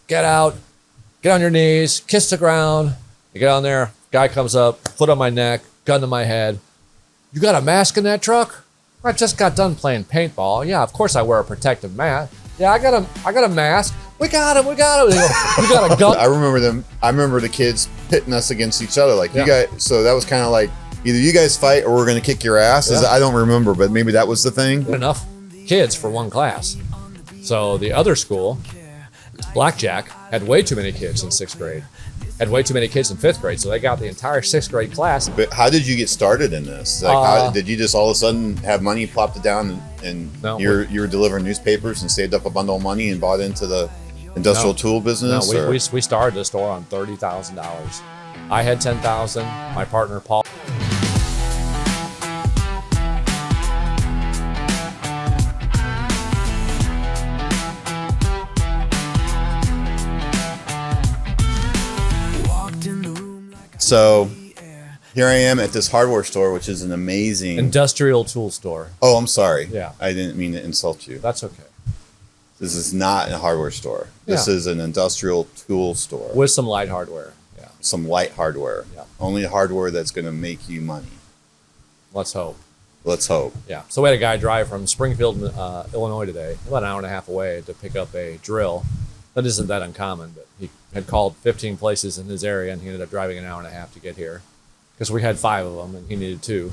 get out, get on your knees, kiss the ground. You get on there, guy comes up, foot on my neck, gun to my head. You got a mask in that truck? I just got done playing paintball. Yeah, of course I wear a protective mask. Yeah, I got a mask. We got him. You got a gun. I remember the kids pitting us against each other. Like, you guys, so that was kind of like, either you guys fight or we're going to kick your ass. Yeah. I don't remember, but maybe that was the thing. Enough kids for one class. So the other school, Blackjack, had way too many kids in 6th grade. Had way too many kids in 5th grade. So they got the entire 6th grade class. But how did you get started in this? Like, how did you just all of a sudden have money, plopped it down, and you were delivering newspapers and saved up a bundle of money and bought into the industrial tool business? No, we started the store on $30,000. I had $10,000. My partner, Paul. So here I am at this hardware store, which is an amazing industrial tool store. Oh, I'm sorry. Yeah. I didn't mean to insult you. That's okay. This is not a hardware store. This is an industrial tool store. With some light hardware. Yeah. Some light hardware. Yeah. Only hardware that's going to make you money. Let's hope. Let's hope. Yeah. So we had a guy drive from Springfield, Illinois today, about an hour and a half away, to pick up a drill. That isn't that uncommon, but he had called 15 places in his area, and he ended up driving an hour and a half to get here because we had 5 of them, and he needed 2.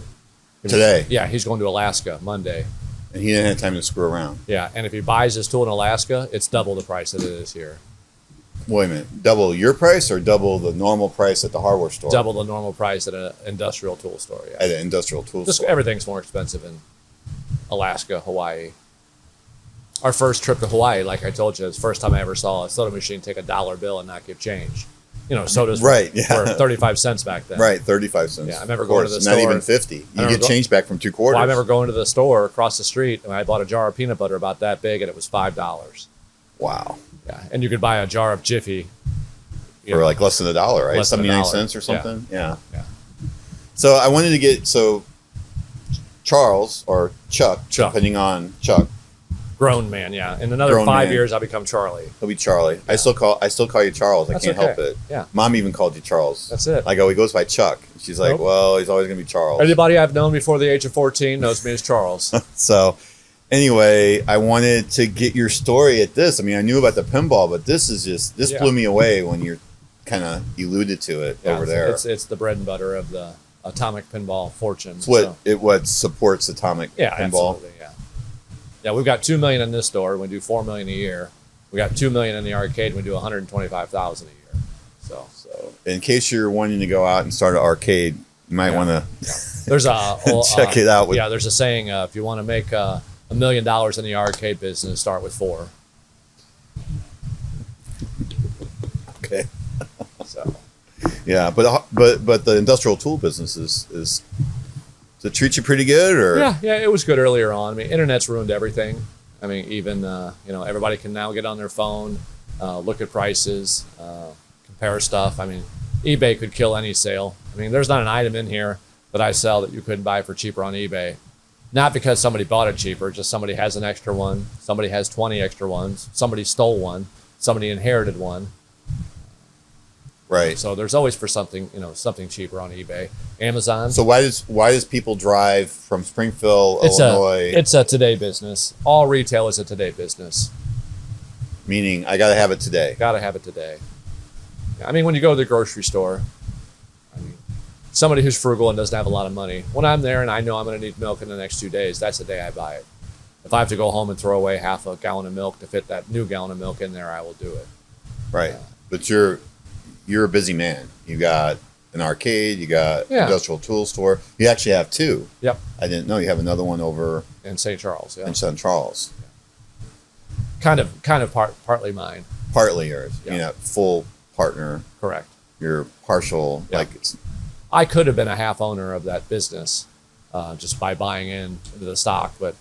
Today? Yeah, he's going to Alaska Monday. And he didn't have time to screw around. Yeah, and if he buys his tool in Alaska, it's double the price that it is here. Wait a minute. Double your price or double the normal price at the hardware store? Double the normal price at an industrial tool store, yeah. At an industrial tool store. Everything's more expensive in Alaska, Hawaii. Our first trip to Hawaii, like I told you, it's the first time I ever saw a soda machine take a $1 bill and not give change. You know, sodas were 35 cents back then. Right, 35 cents. Yeah, I remember going to the store. Not even 50. You get change back from 2 quarters. Well, I remember going to the store across the street, and I bought a jar of peanut butter about that big, and it was $5. Wow. Yeah, and you could buy a jar of Jiffy. For like less than $1, right? 79 cents or something? Yeah. So I wanted to get, Charles, or Chuck, depending on Chuck. Grown man, yeah. In another 5 years, I'll become Charlie. He'll be Charlie. Yeah. I still call you Charles. I can't help it. Yeah. Mom even called you Charles. That's it. I go, he goes by Chuck. She's like, well, he's always going to be Charles. Anybody I've known before the age of 14 knows me as Charles. So anyway, I wanted to get your story at this. I mean, I knew about the pinball, but this blew me away when you're kind of alluded to it over there. It's the bread and butter of the atomic pinball fortune. It's what supports atomic pinball. Absolutely, yeah. Yeah, we've got $2 million in this store. We do $4 million a year. We got $2 million in the arcade. We do $125,000 a year. So in case you're wanting to go out and start an arcade, you might want to there's a check it out. There's a saying: if you want to make $1 million in the arcade business, start with 4. Okay. So. Yeah, but the industrial tool business is. Does it treat you pretty good, or? Yeah, it was good earlier on. I mean, internet's ruined everything. I mean, even everybody can now get on their phone, look at prices, compare stuff. I mean, eBay could kill any sale. I mean, there's not an item in here that I sell that you couldn't buy for cheaper on eBay. Not because somebody bought it cheaper, just somebody has an extra one, somebody has 20 extra ones, somebody stole one, somebody inherited one. Right. So there's always for something cheaper on eBay. Amazon. So why does people drive from Springfield, Illinois? It's a today business. All retail is a today business. Meaning, I got to have it today. Got to have it today. I mean, when you go to the grocery store, I mean, somebody who's frugal and doesn't have a lot of money, when I'm there and I know I'm going to need milk in the next 2 days, that's the day I buy it. If I have to go home and throw away half a gallon of milk to fit that new gallon of milk in there, I will do it. Right. But you're a busy man. You got an arcade, you got industrial tool store. You actually have 2. Yep. I didn't know you have another one over in St. Charles. Yeah. In St. Charles. Yeah. Kind of partly mine. Partly yours. You're not full partner. Correct. You're partial. Yep. I could have been a half owner of that business just by buying into the stock, but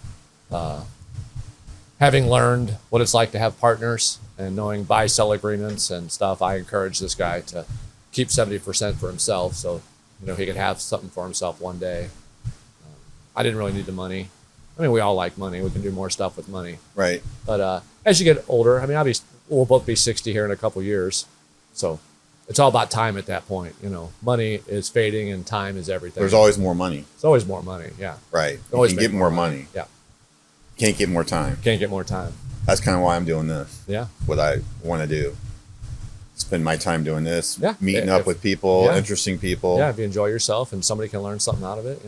having learned what it's like to have partners and knowing buy-sell agreements and stuff, I encourage this guy to keep 70% for himself so he could have something for himself one day. I didn't really need the money. I mean, we all like money. We can do more stuff with money. Right. But as you get older, I mean, obviously, we'll both be 60 here in a couple years. So it's all about time at that point. Money is fading and time is everything. There's always more money. It's always more money. Yeah. Right. You can get more money. Yeah. Can't get more time. Can't get more time. That's kind of why I'm doing this. Yeah. What I want to do. Spend my time doing this. Yeah. Meeting up with people, interesting people. Yeah. If you enjoy yourself and somebody can learn something out of it,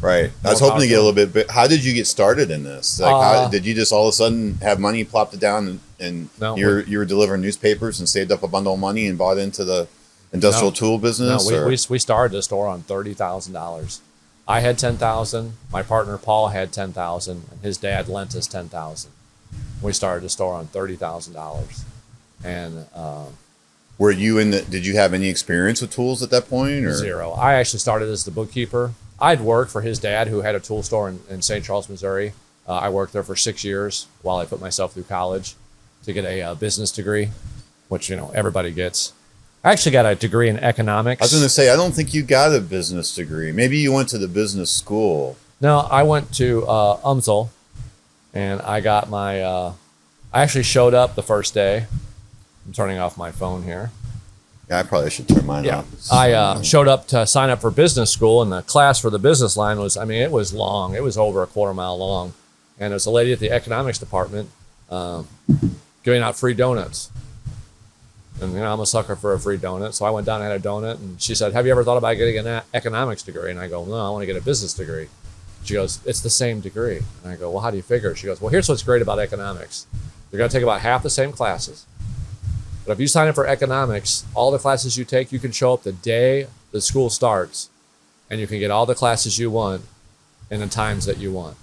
Right. I was hoping to get a little bit. How did you get started in this? How did you just all of a sudden have money plopped it down and you were delivering newspapers and saved up a bundle of money and bought into the industrial tool business? No, we started the store on $30,000. I had $10,000. My partner Paul had $10,000, and his dad lent us $10,000. We started the store on $30,000, and were you did you have any experience with tools at that point? Or? Zero. I actually started as the bookkeeper. I'd worked for his dad, who had a tool store in St. Charles, Missouri. I worked there for 6 years while I put myself through college to get a business degree, which everybody gets. I actually got a degree in economics. I was going to say, I don't think you got a business degree. Maybe you went to the business school. No, I went to UMSL, and I got my. I actually showed up the first day. I'm turning off my phone here. Yeah, I probably should turn mine off. I showed up to sign up for business school, and the class for the business line was, it was long. It was over a quarter mile long. And there was a lady at the economics department giving out free donuts. And I'm a sucker for a free donut. So I went down and had a donut, and she said, "Have you ever thought about getting an economics degree?" And I go, "No, I want to get a business degree." She goes, "It's the same degree." And I go, "Well, how do you figure?" She goes, "Well, here's what's great about economics. You're going to take about half the same classes. But if you sign up for economics, all the classes you take, you can show up the day the school starts, and you can get all the classes you want in the times that you want."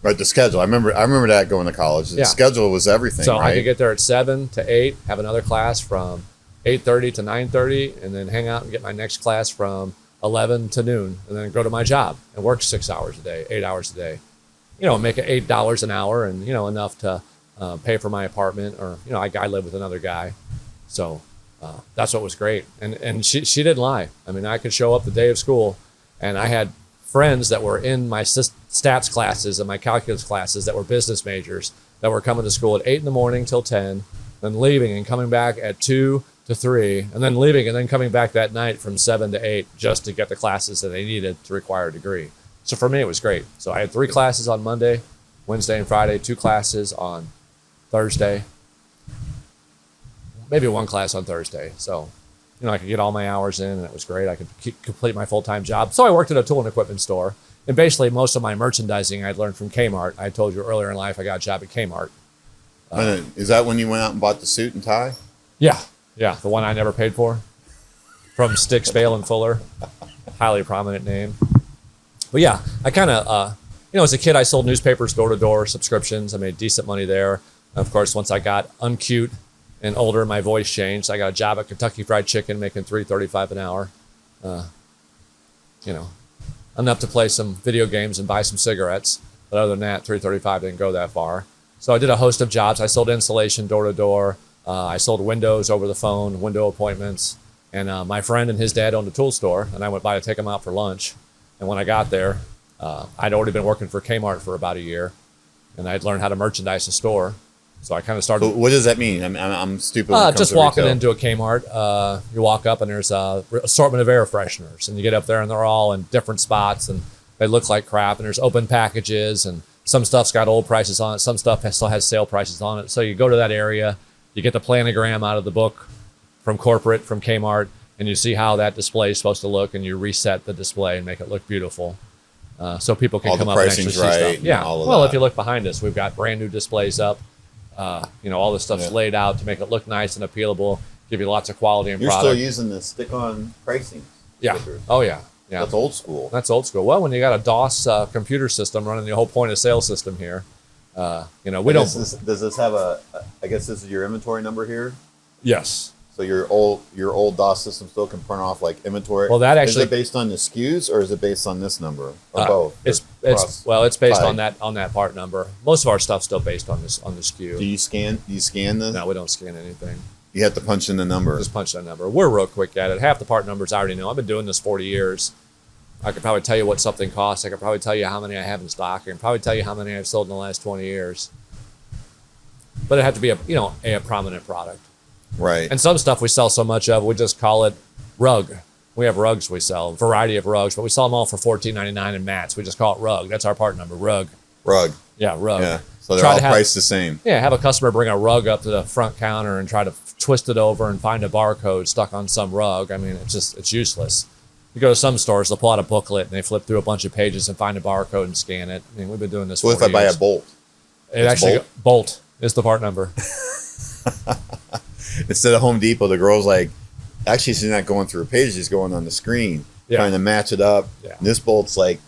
Right, the schedule. I remember that going to college. The schedule was everything, so right? I could get there at 7 to 8, have another class from 8:30 to 9:30, and then hang out and get my next class from 11 to noon, and then go to my job and work 6 hours a day, 8 hours a day. Make it $8 an hour, and enough to pay for my apartment, or I live with another guy. So that's what was great. And she didn't lie. I could show up the day of school, and I had friends that were in my stats classes and my calculus classes that were business majors that were coming to school at 8 in the morning till 10, then leaving and coming back at 2 to 3, and then leaving and then coming back that night from 7 to 8 just to get the classes that they needed to require a degree. So for me, it was great. So I had 3 classes on Monday, Wednesday, and Friday, 2 classes on Thursday, maybe 1 class on Thursday. So, I could get all my hours in, and it was great. I could complete my full-time job. So I worked at a tool and equipment store. And basically, most of my merchandising I'd learned from Kmart. I told you earlier in life I got a job at Kmart. Is that when you went out and bought the suit and tie? Yeah. The one I never paid for. From Sticks, Bale, and Fuller. Highly prominent name. But yeah, I kind of, as a kid, I sold newspapers door-to-door, subscriptions. I made decent money there. Of course, once I got uncute and older, my voice changed. I got a job at Kentucky Fried Chicken making $3.35 an hour. Enough to play some video games and buy some cigarettes. But other than that, $3.35 didn't go that far. So I did a host of jobs. I sold insulation door-to-door. I sold windows over the phone, window appointments. And my friend and his dad owned a tool store, and I went by to take him out for lunch. And when I got there, I'd already been working for Kmart for about a year, and I'd learned how to merchandise the store. So I kind of started. What does that mean? I'm stupid. Just walking into a Kmart, you walk up and there's a assortment of air fresheners, and you get up there and they're all in different spots and they look like crap. And there's open packages, and some stuff's got old prices on it, some stuff still has sale prices on it. So you go to that area, you get the planogram out of the book from Kmart, and you see how that display is supposed to look, and you reset the display and make it look beautiful. So people can come up and actually see stuff. Yeah. Well, if you look behind us, we've got brand new displays up. All this stuff's laid out to make it look nice and appealable, give you lots of quality and product. You're still using the stick-on pricing stickers. Oh, yeah. That's old school. That's old school. Well, when you got a DOS computer system running the whole point of sale system here, we don't. Does this have I guess this is your inventory number here? Yes. So your old DOS system still can print off like inventory. Well, that actually is it based on the SKUs or is it based on this number or both? It's based on that part number. Most of our stuff's still based on the SKU. Do you scan this? No, we don't scan anything. You have to punch in the number. Just punch that number. We're real quick at it. Half the part numbers I already know. I've been doing this 40 years. I could probably tell you what something costs. I could probably tell you how many I have in stock. I can probably tell you how many I've sold in the last 20 years. but it had to be a prominent product. Right. And some stuff we sell so much of, we just call it rug. We have rugs we sell, a variety of rugs, but we sell them all for $14.99 in mats. We just call it rug. That's our part number, rug. Rug. Yeah, rug. Yeah. So they're all priced the same. Yeah, have a customer bring a rug up to the front counter and try to twist it over and find a barcode stuck on some rug. I mean, it's useless. You go to some stores, they'll pull out a booklet and they flip through a bunch of pages and find a barcode and scan it. I mean, we've been doing this for years. What if I buy a bolt? Bolt is the part number. Instead of Home Depot, the girl's like, actually, she's not going through a page, she's going on the screen, trying to match it up. Yeah. And this bolt's like,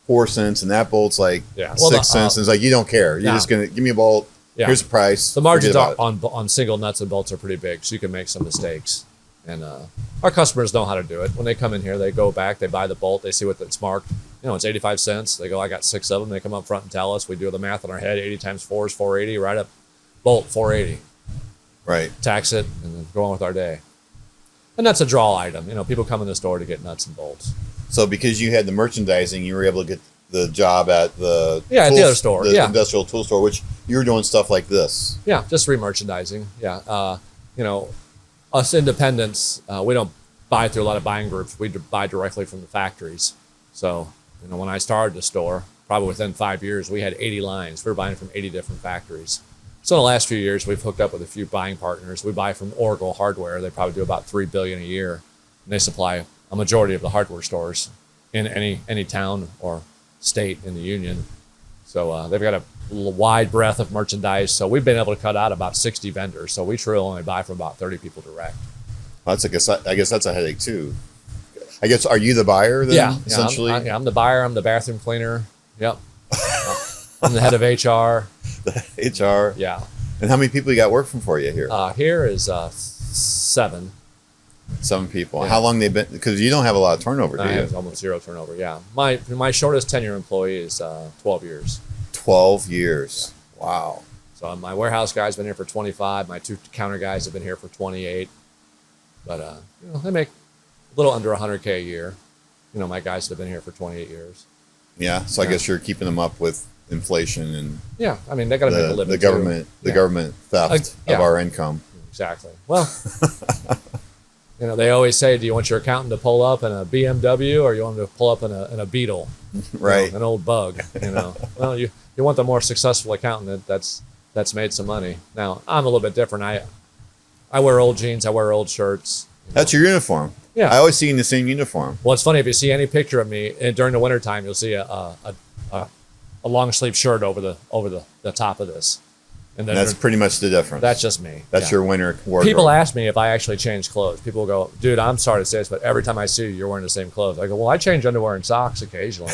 4 cents, and that bolt's like 6 cents. And it's like, you don't care. You're just going to give me a bolt. Yeah. Here's the price. The margins on single nuts and bolts are pretty big, so you can make some mistakes. And our customers know how to do it. When they come in here, they go back, they buy the bolt, they see what it's marked. It's 85 cents. They go, I got 6 of them. They come up front and tell us. We do the math in our head. 80 times 4 is 480. Right up, bolt, 480. Right. Tax it, and then go on with our day. And that's a draw item. People come in the store to get nuts and bolts. So because you had the merchandising, you were able to get the job at the at the other store, the industrial tool store, which you were doing stuff like this. Yeah, just remerchandising. Yeah, us independents, we don't buy through a lot of buying groups. We buy directly from the factories. So when I started the store, probably within 5 years, we had 80 lines. We were buying from 80 different factories. So in the last few years, we've hooked up with a few buying partners. We buy from Oracle Hardware. They probably do about $3 billion a year, and they supply a majority of the hardware stores in any town or state in the union. So they've got a wide breadth of merchandise. So we've been able to cut out about 60 vendors. So we truly only buy from about 30 people direct. Well, I guess that's a headache too. I guess, are you the buyer then? Yeah, essentially. I'm the buyer. I'm the bathroom cleaner. Yep. I'm the head of HR. HR. Yeah. And how many people you got working for you here? Here is 7. 7 people. Yeah. How long they've been? Because you don't have a lot of turnover, do you? I have almost zero turnover. Yeah. My shortest tenure employee is 12 years. 12 years. Yeah. Wow. So my warehouse guy's been here for 25. My 2 counter guys have been here for 28. But they make a little under $100K a year. My guys have been here for 28 years. Yeah. So I guess you're keeping them up with inflation and I mean, they got to make a living. The government theft of our income. Exactly. Well, they always say, do you want your accountant to pull up in a BMW or you want him to pull up in a Beetle, right? An old bug. Well, you want the more successful accountant that's made some money. Now I'm a little bit different. I wear old jeans. I wear old shirts. That's your uniform. Yeah. I always see you in the same uniform. Well, it's funny, if you see any picture of me during the wintertime, you'll see a long sleeve shirt over the top of this. And that's pretty much the difference. That's just me. That's your winter wardrobe. People ask me if I actually change clothes. People will go, dude, I'm sorry to say this, but every time I see you, you're wearing the same clothes. I go, well, I change underwear and socks occasionally.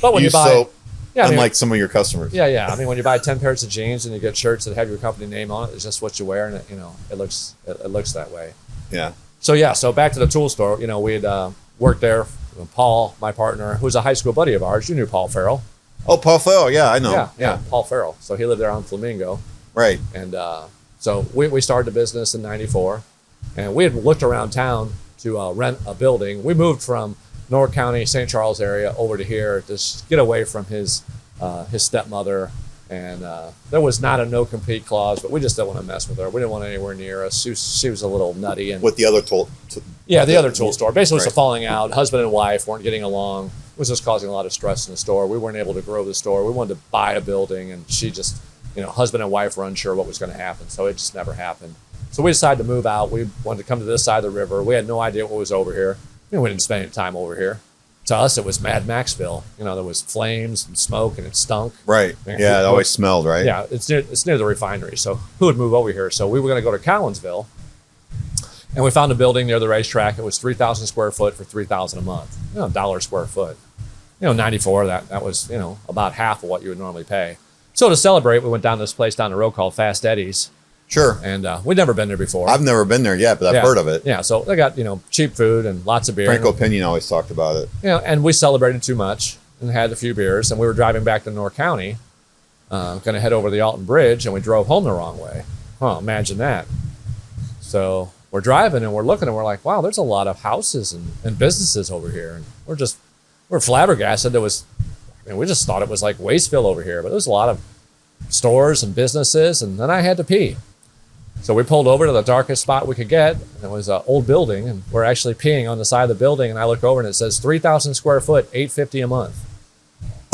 But when you buy soap, unlike some of your customers. Yeah. I mean, when you buy 10 pairs of jeans and you get shirts that have your company name on it, it's just what you wear, and it looks that way. Yeah. So back to the tool store. We had worked there. Paul, my partner, who's a high school buddy of ours. You knew Paul Farrell. Oh, Paul Farrell. Yeah, I know. Yeah, Paul Farrell. So he lived there on Flamingo. Right. And so we started the business in '94, and we had looked around town to rent a building. We moved from North County, St. Charles area over to here to get away from his stepmother. And there was not a no-compete clause, but we just didn't want to mess with her. We didn't want anywhere near us. She was a little nutty. And with the other tool? The other tool store. Basically, it was a falling out. Husband and wife weren't getting along. It was just causing a lot of stress in the store. We weren't able to grow the store. We wanted to buy a building, and she just, husband and wife were unsure what was going to happen, so it just never happened. So we decided to move out. We wanted to come to this side of the river. We had no idea what was over here. We didn't spend any time over here. To us, it was Mad Maxville. There was flames and smoke, and it stunk. Right. It always smelled, right? Yeah, it's near the refinery. So who would move over here? So we were going to go to Collinsville, and we found a building near the racetrack. It was 3,000 square foot for $3,000 a month. $1 square foot. 94. That was about half of what you would normally pay. So to celebrate, we went down to this place down the road called Fast Eddie's. Sure. And we'd never been there before. I've never been there yet, but I've heard of it. Yeah. So they got cheap food and lots of beer. Franco Pinion always talked about it. And we celebrated too much and had a few beers. And we were driving back to North County, going to head over the Alton Bridge, and we drove home the wrong way. Well, imagine that. So we're driving and we're looking and we're like, wow, there's a lot of houses and businesses over here, and we're flabbergasted. We just thought it was like Wasteville over here, but there's a lot of stores and businesses, and then I had to pee. So we pulled over to the darkest spot we could get, and it was an old building, and we're actually peeing on the side of the building, and I look over and it says 3,000 square foot, $850 a month.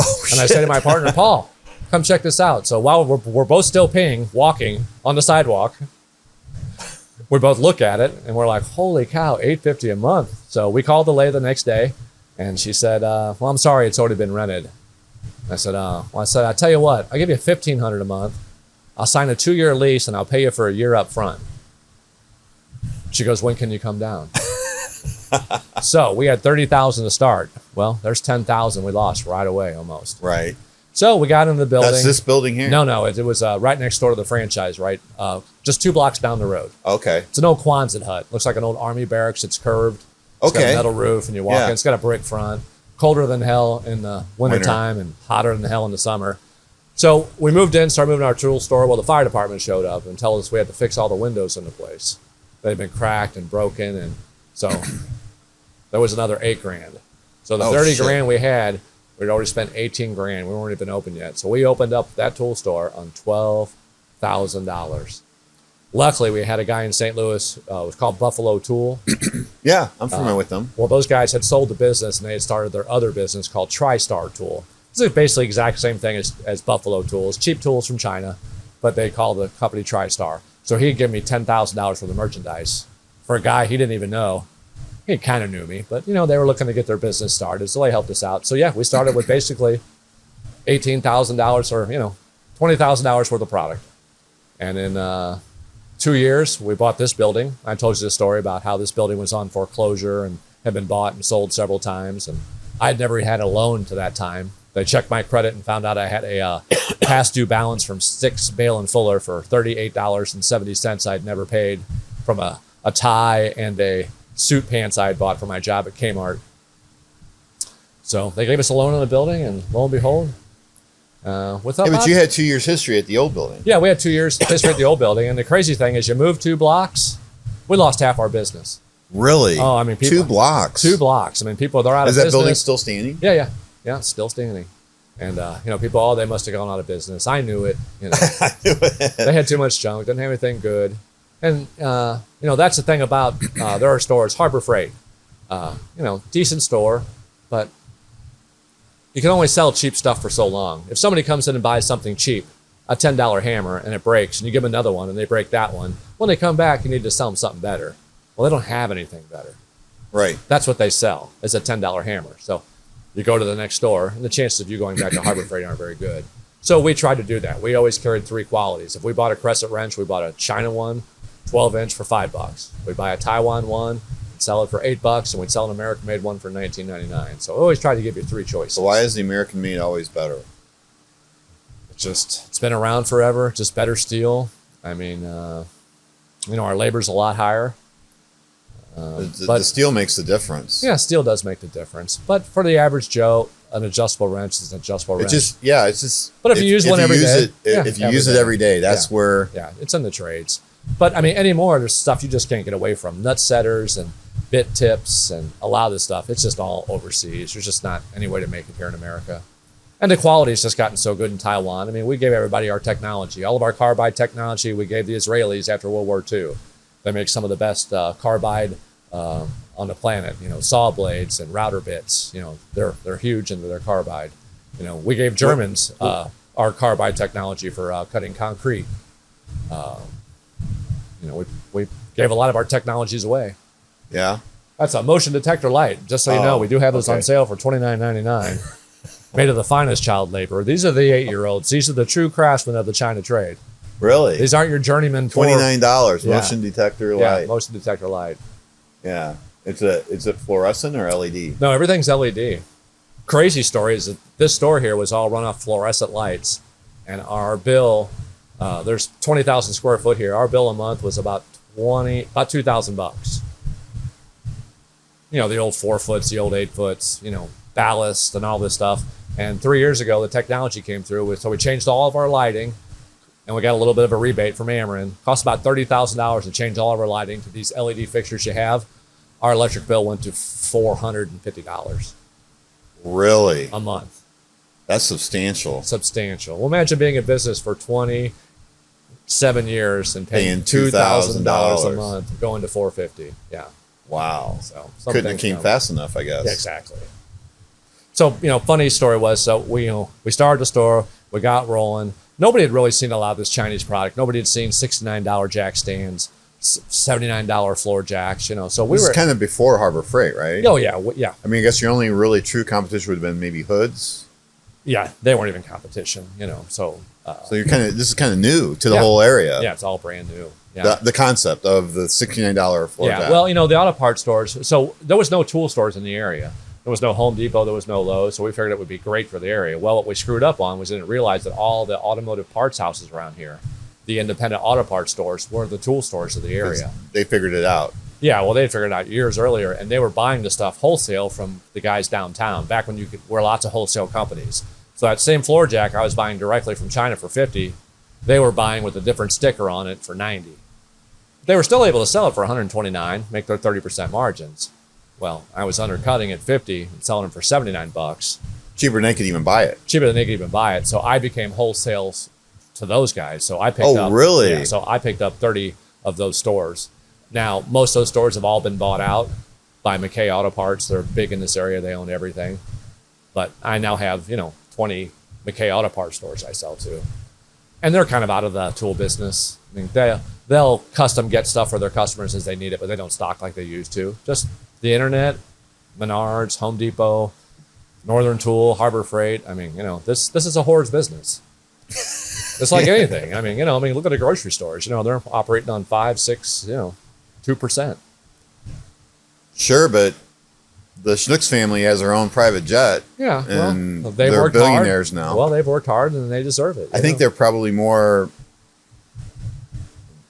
Oh, and I say to my partner, Paul, come check this out. So while we're both still peeing, walking on the sidewalk, we both look at it, and we're like, holy cow, $850 a month. So we called the lady the next day, and she said, well, I'm sorry, it's already been rented. I said, I tell you what, I'll give you $1,500 a month. I'll sign a 2-year lease and I'll pay you for a year up front. She goes, when can you come down? So we had 30,000 to start. Well, there's 10,000 we lost right away almost. Right. So we got into the building. That's this building here? No, it was right next door to the franchise, right? Just 2 blocks down the road. Okay. It's an old Quonset hut. Looks like an old army barracks. It's curved. It's got a metal roof, and you walk in. It's got a brick front. Colder than hell in the wintertime and hotter than hell in the summer. So we moved in, started moving our tool store. Well, the fire department showed up and told us we had to fix all the windows in the place. They'd been cracked and broken, and so there was another $8,000. So the 30 grand we had, we'd already spent 18 grand. We weren't even open yet. So we opened up that tool store on $12,000. Luckily, we had a guy in St. Louis, it was called Buffalo Tool. Yeah, I'm familiar with them. Well, those guys had sold the business, and they had started their other business called TriStar Tool. This is basically the exact same thing as Buffalo Tools, cheap tools from China, but they call the company TriStar. So he'd give me $10,000 for the merchandise. For a guy he didn't even know. He kind of knew me, but they were looking to get their business started, so they helped us out. So yeah, we started with basically $18,000 or $20,000 worth of product. And in 2 years, we bought this building. I told you the story about how this building was on foreclosure and had been bought and sold several times. And I'd never had a loan to that time. They checked my credit and found out I had a past due balance from Sticks, Bale and Fuller for $38.70 I'd never paid from a tie and a suit pants I had bought for my job at Kmart. So they gave us a loan on the building, and lo and behold, but you had 2 years history at the old building. Yeah, we had 2 years history at the old building, and the crazy thing is, you move 2 blocks, we lost half our business. Really? Oh, I mean, people, 2 blocks. 2 blocks. I mean, people, they're out of business. Is that building still standing? Yeah, it's still standing. And people, they must have gone out of business. I knew it. I knew it. They had too much junk, didn't have anything good. And that's the thing about there are stores, Harbor Freight, decent store, but you can only sell cheap stuff for so long. If somebody comes in and buys something cheap, a $10 hammer, and it breaks, and you give them another one, and they break that one, when they come back, you need to sell them something better. Well, they don't have anything better. Right. That's what they sell, is a $10 hammer. So you go to the next store, and the chances of you going back to Harbor Freight aren't very good. So we tried to do that. We always carried 3 qualities. If we bought a crescent wrench, we bought a China one, 12-inch for $5. We'd buy a Taiwan one, sell it for $8, and we'd sell an American-made one for $19.99. So I always try to give you 3 choices. So why is the American-made always better? It's been around forever, just better steel. I mean, our labor's a lot higher. The steel makes the difference. Yeah, steel does make the difference. But for the average Joe, an adjustable wrench is an adjustable wrench. It's just. But if you use one every day, if you use it every day, that's where. Yeah, it's in the trades. But I mean, anymore, there's stuff you just can't get away from. Nut setters and bit tips and a lot of this stuff. It's just all overseas. There's just not any way to make it here in America. And the quality's just gotten so good in Taiwan. I mean, we gave everybody our technology. All of our carbide technology we gave the Israelis after World War II. They make some of the best carbide on the planet. Saw blades and router bits. They're huge into their carbide. We gave Germans our carbide technology for cutting concrete. We gave a lot of our technologies away. Yeah. That's a motion detector light. Just so you know, we do have those on sale for $29.99. Made of the finest child labor. These are the 8-year-olds. These are the true craftsmen of the China trade. Really? These aren't your journeyman. $29 motion detector light. Yeah, motion detector light. Yeah. Is it fluorescent or LED? No, everything's LED. Crazy story is that this store here was all run off fluorescent lights, and our bill, there's 20,000 square foot here. Our bill a month was about $2,000. The old 4-foots, the old 8-foots, ballast and all this stuff. And 3 years ago, the technology came through, so we changed all of our lighting, and we got a little bit of a rebate from Ameren. Cost about $30,000 to change all of our lighting to these LED fixtures you have. Our electric bill went to $450. Really? A month. That's substantial. Substantial. Well, imagine being in business for 27 years and paying $2,000 a month, going to $450. Yeah. Wow. So couldn't have came fast enough, I guess. Yeah, exactly. So, funny story was, so we started the store, we got rolling. Nobody had really seen a lot of this Chinese product. Nobody had seen $69 jack stands, $79 floor jacks, So we were kind of before Harbor Freight, right? Oh yeah, yeah. I mean, I guess your only really true competition would have been maybe hoods. Yeah, they weren't even competition, So you're this is kind of new to the whole area. Yeah, it's all brand new. Yeah. The concept of the $69 floor jack. Yeah, well, the auto parts stores. So there was no tool stores in the area. There was no Home Depot. There was no Lowe's. So we figured it would be great for the area. Well, what we screwed up on was we didn't realize that all the automotive parts houses around here, the independent auto parts stores, were the tool stores of the area. They figured it out. Yeah, well, they figured it out years earlier, and they were buying the stuff wholesale from the guys downtown. Back when were lots of wholesale companies. So that same floor jack I was buying directly from China for $50, they were buying with a different sticker on it for $90. They were still able to sell it for $129, make their 30% margins. Well, I was undercutting at $50 and selling them for $79. Cheaper than they could even buy it. Cheaper than they could even buy it. So I became wholesales to those guys. So I picked up. Oh, really? Yeah, so I picked up 30 of those stores. Now, most of those stores have all been bought out by McKay Auto Parts. They're big in this area. They own everything. But I now have, 20 McKay Auto Parts stores I sell to. And they're kind of out of the tool business. I mean, they'll custom get stuff for their customers as they need it, but they don't stock like they used to. Just the internet, Menards, Home Depot, Northern Tool, Harbor Freight. I mean, this is a horde's business. It's like anything. I mean, look at the grocery stores. They're operating on 5, 6, 2%. Sure, but the Schnucks family has their own private jet. Yeah, and they've they're worked billionaires hard. now. Well, they've worked hard and they deserve it. I think they're probably more.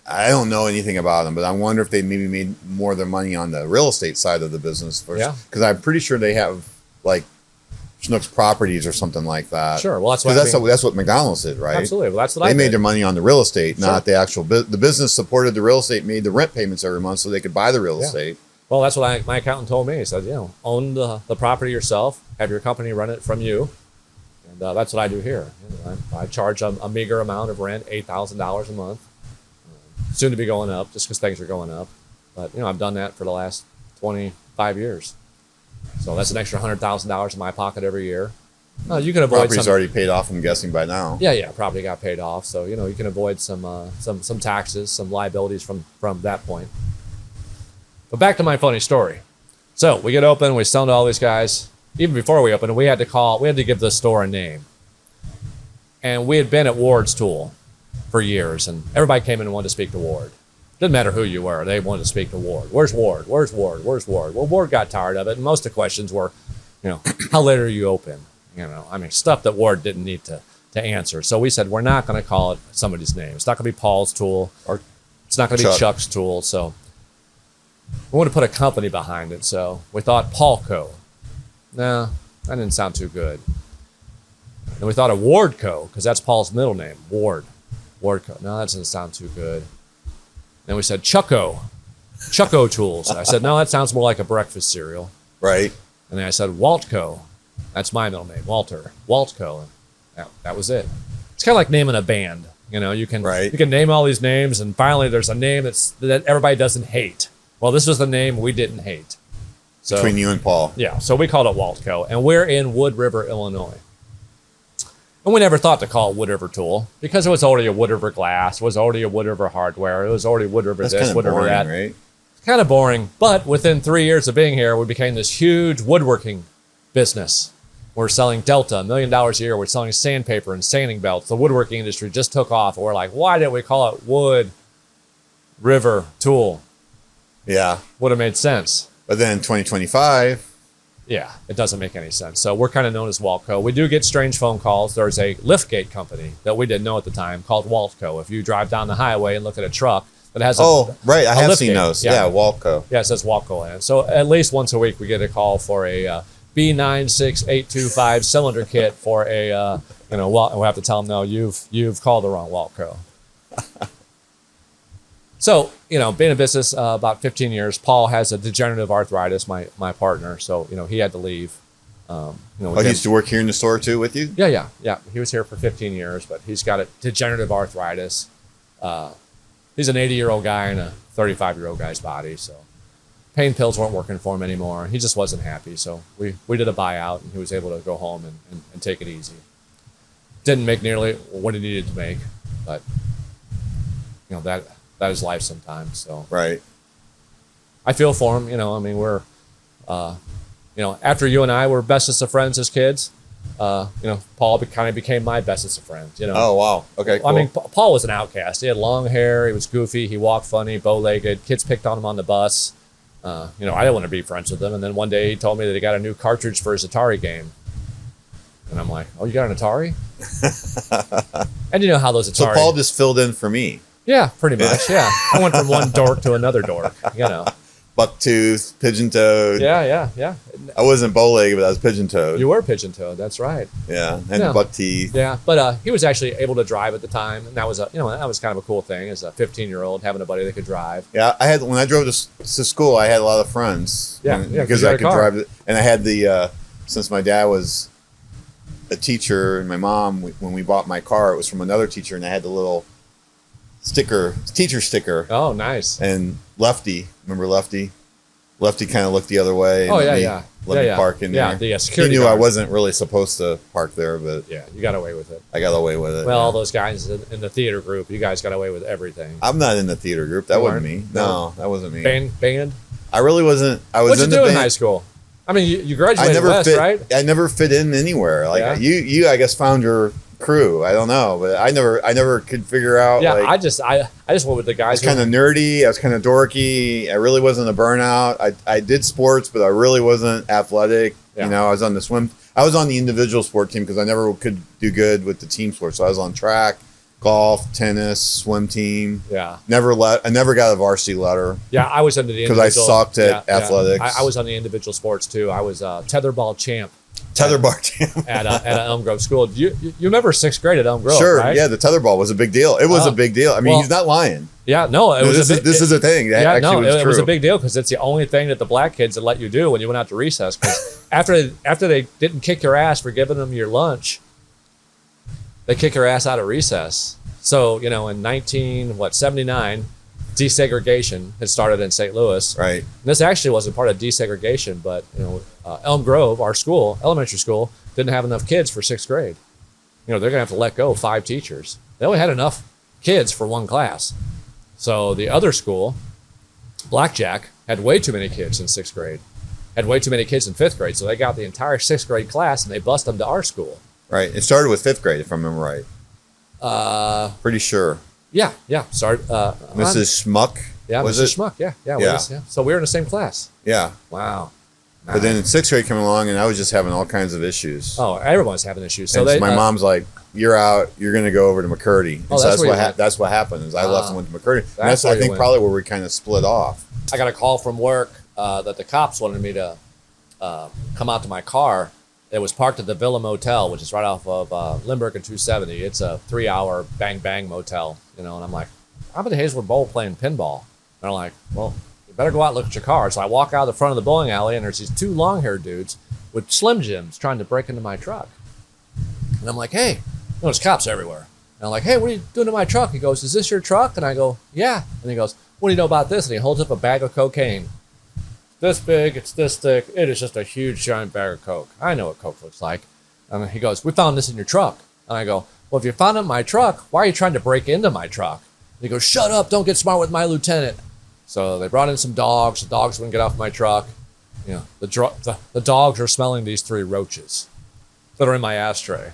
I don't know anything about them, but I wonder if they maybe made more of their money on the real estate side of the business first. Yeah. Because I'm pretty sure they have like Schnucks properties or something like that. Sure. Well, that's what McDonald's did, right? Absolutely. Well, that's what they made their money on the real estate, not the actual. The business supported the real estate, made the rent payments every month, so they could buy the real estate. Well, that's what my accountant told me. He said, own the property yourself, have your company run it from you. And that's what I do here. I charge a meager amount of rent, $8,000 a month. Soon to be going up just because things are going up. But, I've done that for the last 25 years. So that's an extra $100,000 in my pocket every year. You can avoid property's already paid off, I'm guessing, by now. Yeah, property got paid off. So, you can avoid some taxes, some liabilities from that point. But back to my funny story. So we get open, we sell to all these guys. Even before we opened, we had to give the store a name. And we had been at Ward's Tool for years, and everybody came in and wanted to speak to Ward. Didn't matter who you were, they wanted to speak to Ward. Where's Ward? Where's Ward? Where's Ward? Well, Ward got tired of it, and most of the questions were, how late are you open? Stuff that Ward didn't need to answer. So we said, we're not going to call it somebody's name. It's not going to be Paul's Tool, or it's not going to be Chuck's Tool. So we want to put a company behind it, so we thought Paulco. No, that didn't sound too good. And we thought of Wardco, because that's Paul's middle name, Wardco. No, that doesn't sound too good. Then we said Chucko Tools. I said, no, that sounds more like a breakfast cereal. Right. And then I said Waltco. That's my middle name, Walter. Waltco. And that was it. It's kind of like naming a band. You can name all these names, and finally there's a name that everybody doesn't hate. Well, this was the name we didn't hate. So, between you and Paul. Yeah, so we called it Waltco, and we're in Wood River, Illinois. And we never thought to call it Wood River Tool because it was already a Wood River Glass, it was already a Wood River Hardware, it was already Wood River this, Wood River that. Right? It's kind of boring, but within 3 years of being here, we became this huge woodworking business. We're selling Delta, $1 million a year. We're selling sandpaper and sanding belts. The woodworking industry just took off. And we're like, why didn't we call it Wood River Tool? Yeah. Would have made sense. But then 2025. Yeah, it doesn't make any sense. So we're kind of known as Waltco. We do get strange phone calls. There's a liftgate company that we didn't know at the time called Waltco. If you drive down the highway and look at a truck that has right. I have seen those. Yeah, Waltco. Yeah, it says Waltco in it. So at least once a week we get a call for a B96825 cylinder kit for a, we have to tell them, no, you've called the wrong Waltco. So, being in business about 15 years, Paul has a degenerative arthritis, my partner. So, he had to leave. He used to work here in the store too with you? Yeah. He was here for 15 years, but he's got a degenerative arthritis. He's an 80-year-old guy in a 35-year-old guy's body, so pain pills weren't working for him anymore. He just wasn't happy, so we did a buyout, and he was able to go home and take it easy. Didn't make nearly what he needed to make, but that is life sometimes. So right, I feel for him. We're after you and I were bestest of friends as kids. Paul kind of became my bestest of friends. Oh wow, okay. Cool. I mean, Paul was an outcast. He had long hair. He was goofy. He walked funny, bow-legged. Kids picked on him on the bus. I didn't want to be friends with him. And then one day he told me that he got a new cartridge for his Atari game. And I'm like, oh, you got an Atari? And you know how those Atari... So Paul just filled in for me. Yeah, pretty much, yeah. I went from one dork to another dork, Bucktooth, pigeon-toed. Yeah. I wasn't bow-legged, but I was pigeon-toed. You were pigeon-toed, that's right. Yeah, and buck teeth. Yeah, but he was actually able to drive at the time, and that was that was kind of a cool thing as a 15-year-old having a buddy that could drive. Yeah, when I drove to school, I had a lot of friends. Yeah, because I could drive it, and I had since my dad was a teacher and my mom, when we bought my car, it was from another teacher, and I had the little teacher sticker. Oh, nice. And Lefty, remember Lefty? Lefty kind of looked the other way. And let me park in there. Yeah, the security He knew guard. I wasn't really supposed to park there, but yeah, you got away with it. I got away with it. Well, all those guys in the theater group, you guys got away with everything. I'm not in the theater group. That wasn't me. No, that wasn't me. Band? I really wasn't. I was. What'd you do in high school? I mean, you graduated West, right? I never fit in anywhere. You, I guess, found your crew. I don't know, but I never could figure out. Yeah, I just went with the guys. I was kind of nerdy. I was kind of dorky. I really wasn't a burnout. I did sports, but I really wasn't athletic. Yeah. I was on the swim. I was on the individual sport team because I never could do good with the team sport. So I was on track, golf, tennis, swim team. Yeah. I never got a varsity letter. Yeah, I was into the because I sucked at athletics. I was on the individual sports too. I was tetherball champ. Tetherball champ at Elm Grove School. You remember sixth grade at Elm Grove? Sure. Right? Yeah, the tetherball was a big deal. It was a big deal. I mean, he's not lying. Yeah, no, this is a thing. It was a big deal because it's the only thing that the black kids would let you do when you went out to recess. Because after they didn't kick your ass for giving them your lunch, they kick your ass out of recess. So in 1979, desegregation had started in St. Louis. Right. And this actually wasn't part of desegregation, but Elm Grove, our school, elementary school, didn't have enough kids for sixth grade. They're gonna have to let go 5 teachers. They only had enough kids for one class. So the other school, Blackjack, had way too many kids in sixth grade, had way too many kids in fifth grade. So they got the entire sixth grade class and they bused them to our school. Right. It started with fifth grade, if I remember right. Pretty sure. Yeah. Started. Mrs. Schmuck. Yeah, Mrs. Schmuck. Yeah. So we were in the same class. Yeah. Wow. But then in sixth grade came along, and I was just having all kinds of issues. Oh, everyone's having issues. So my mom's like, "You're out. You're going to go over to McCurdy." Oh, so that's what happened. Is I left and went to McCurdy. And that's I think probably where we kind of split off. I got a call from work that the cops wanted me to come out to my car. It was parked at the Villa Motel, which is right off of Lindbergh and 270. It's a 3-hour bang bang motel, And I'm like, I'm at the Hazelwood Bowl playing pinball. And they're like, well, you better go out and look at your car. So I walk out the front of the bowling alley, and there's these 2 long-haired dudes with Slim Jims trying to break into my truck. And I'm like, hey, there's cops everywhere. And I'm like, hey, what are you doing to my truck? He goes, is this your truck? And I go, yeah. And he goes, what do you know about this? And he holds up a bag of cocaine. This big, it's this thick. It is just a huge giant bag of coke. I know what coke looks like. And he goes, we found this in your truck. And I go, well, if you found it in my truck, why are you trying to break into my truck? And he goes, shut up, don't get smart with my lieutenant. So they brought in some dogs. The dogs wouldn't get off my truck. The dogs are smelling these 3 roaches that are in my ashtray.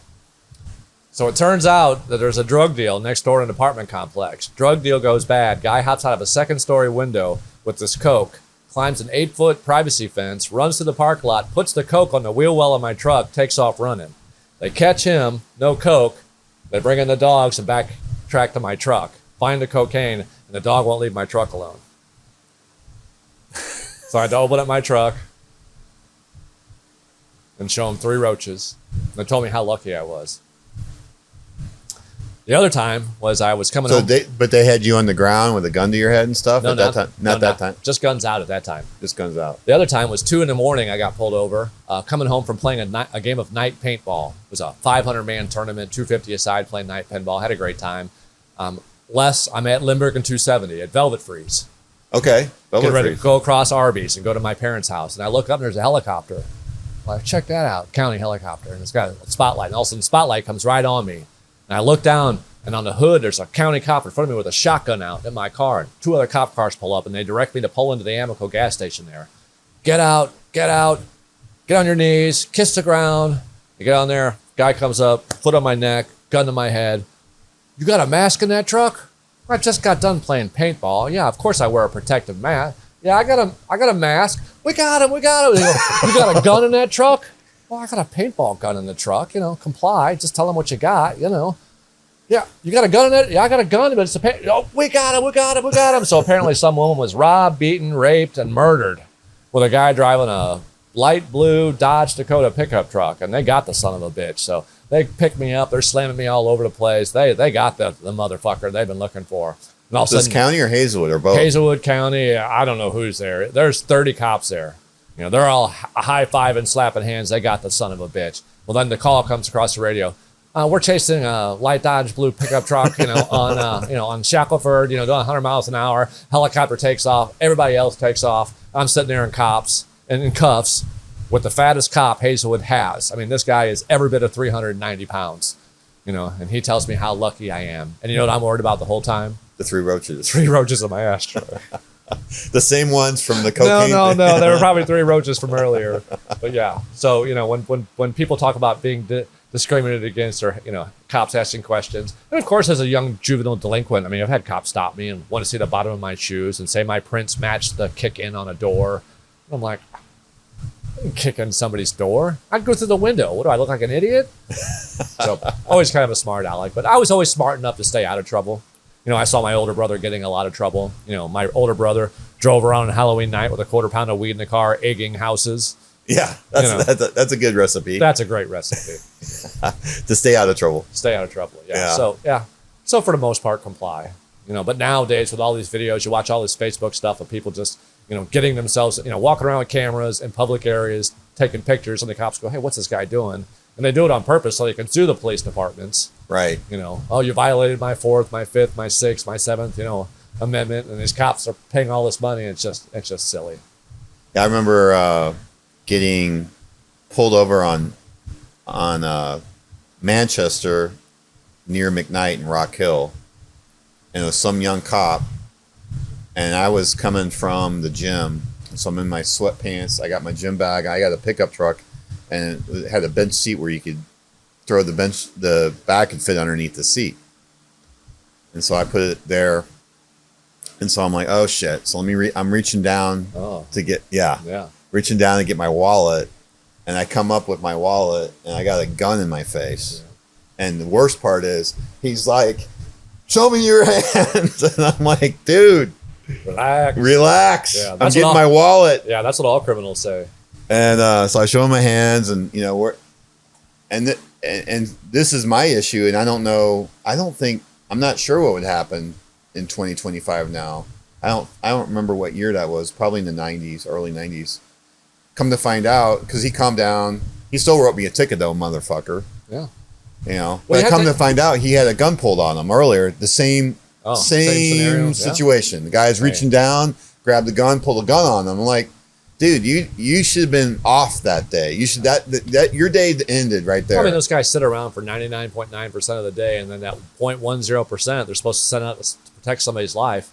So it turns out that there's a drug deal next door in an apartment complex. Drug deal goes bad. Guy hops out of a 2nd-story window with this coke, climbs an 8-foot privacy fence, runs to the parking lot, puts the coke on the wheel well of my truck, takes off running. They catch him, no coke. They bring in the dogs and backtrack to my truck, find the cocaine, and the dog won't leave my truck alone. So I had to open up my truck and show him 3 roaches. And they told me how lucky I was. The other time was I was coming home. But they had you on the ground with a gun to your head and stuff No, at that time? Not that time? Just guns out at that time. Just guns out. The other time was 2 a.m. I got pulled over, coming home from playing a game of night paintball. It was a 500-man tournament, 250 aside, playing night paintball. Had a great time. I'm at Lindbergh and 270 at Velvet Freeze. Okay. Get ready to go across Arby's and go to my parents' house. And I look up and there's a helicopter. Well, check that out, county helicopter. And it's got a spotlight. And all of a sudden, the spotlight comes right on me. And I look down, and on the hood, there's a county cop in front of me with a shotgun out in my car. And 2 other cop cars pull up, and they direct me to pull into the Amoco gas station there. Get out, get on your knees, kiss the ground. You get on there, guy comes up, foot on my neck, gun to my head. You got a mask in that truck? I just got done playing paintball. Yeah, of course I wear a protective mask. Yeah, I got a mask. We got him. They go, you got a gun in that truck? Well, I got a paintball gun in the truck. Comply. Just tell them what you got. Yeah, you got a gun in it? Yeah, I got a gun, but it's a we got him. So apparently some woman was robbed, beaten, raped, and murdered with a guy driving a light blue Dodge Dakota pickup truck, and they got the son of a bitch. So they picked me up. They're slamming me all over the place. They got the motherfucker they've been looking for. And all of a sudden, County or Hazelwood or both? Hazelwood County. I don't know who's there. There's 30 cops there. They're all high-fiving, slapping hands. They got the son of a bitch. Well, then the call comes across the radio. We're chasing a light Dodge blue pickup truck, on Shackleford, doing 100 miles an hour. Helicopter takes off. Everybody else takes off. I'm sitting there in cuffs with the fattest cop Hazelwood has. I mean, this guy is every bit of 390 pounds, and he tells me how lucky I am. And you know what I'm worried about the whole time? The 3 roaches. 3 roaches in my ashtray. The same ones from the cocaine. No. There were probably 3 roaches from earlier. But yeah. So, when people talk about being discriminated against or, cops asking questions. And of course, as a young juvenile delinquent, I've had cops stop me and want to see the bottom of my shoes and say my prints match the kick in on a door. And I'm like, I didn't kick in somebody's door. I'd go through the window. What do I look like, an idiot? So always kind of a smart aleck, but I was always smart enough to stay out of trouble. I saw my older brother getting a lot of trouble. My older brother drove around on Halloween night with a 1/4 pound of weed in the car, egging houses. Yeah, that's a good recipe. That's a great recipe. To stay out of trouble. Stay out of trouble, yeah. So for the most part, comply. But nowadays with all these videos, you watch all this Facebook stuff of people just, getting themselves, walking around with cameras in public areas, taking pictures, and the cops go, hey, what's this guy doing? And they do it on purpose so they can sue the police departments. Right. Oh, you violated my 4th, my 5th, my 6th, my 7th, amendment, and these cops are paying all this money. It's just silly. Yeah, I remember getting pulled over on Manchester near McKnight and Rock Hill, and it was some young cop, and I was coming from the gym, so I'm in my sweatpants. I got my gym bag. I got a pickup truck, and it had a bench seat where you could throw the bag could fit underneath the seat. And so I put it there. And so I'm like, oh shit. So I'm reaching down to get, reaching down to get my wallet. And I come up with my wallet and I got a gun in my face. Yeah. And the worst part is he's like, show me your hands. And I'm like, dude, relax. Yeah, I'm getting my wallet. Yeah. That's what all criminals say. And so I show him my hands, and and this is my issue, and I don't know. I'm not sure what would happen in 2025 now. I don't remember what year that was. Probably in the 90s, early 90s. Come to find out, because he calmed down. He still wrote me a ticket though, motherfucker. Yeah. But I come to find out he had a gun pulled on him earlier. The same situation. The guy's reaching down, grabbed the gun, pulled a gun on him. I'm like, dude, you should have been off that day. You should that your day ended right there. Those guys sit around for 99.9% of the day, and then that 0.10% they're supposed to send out to protect somebody's life.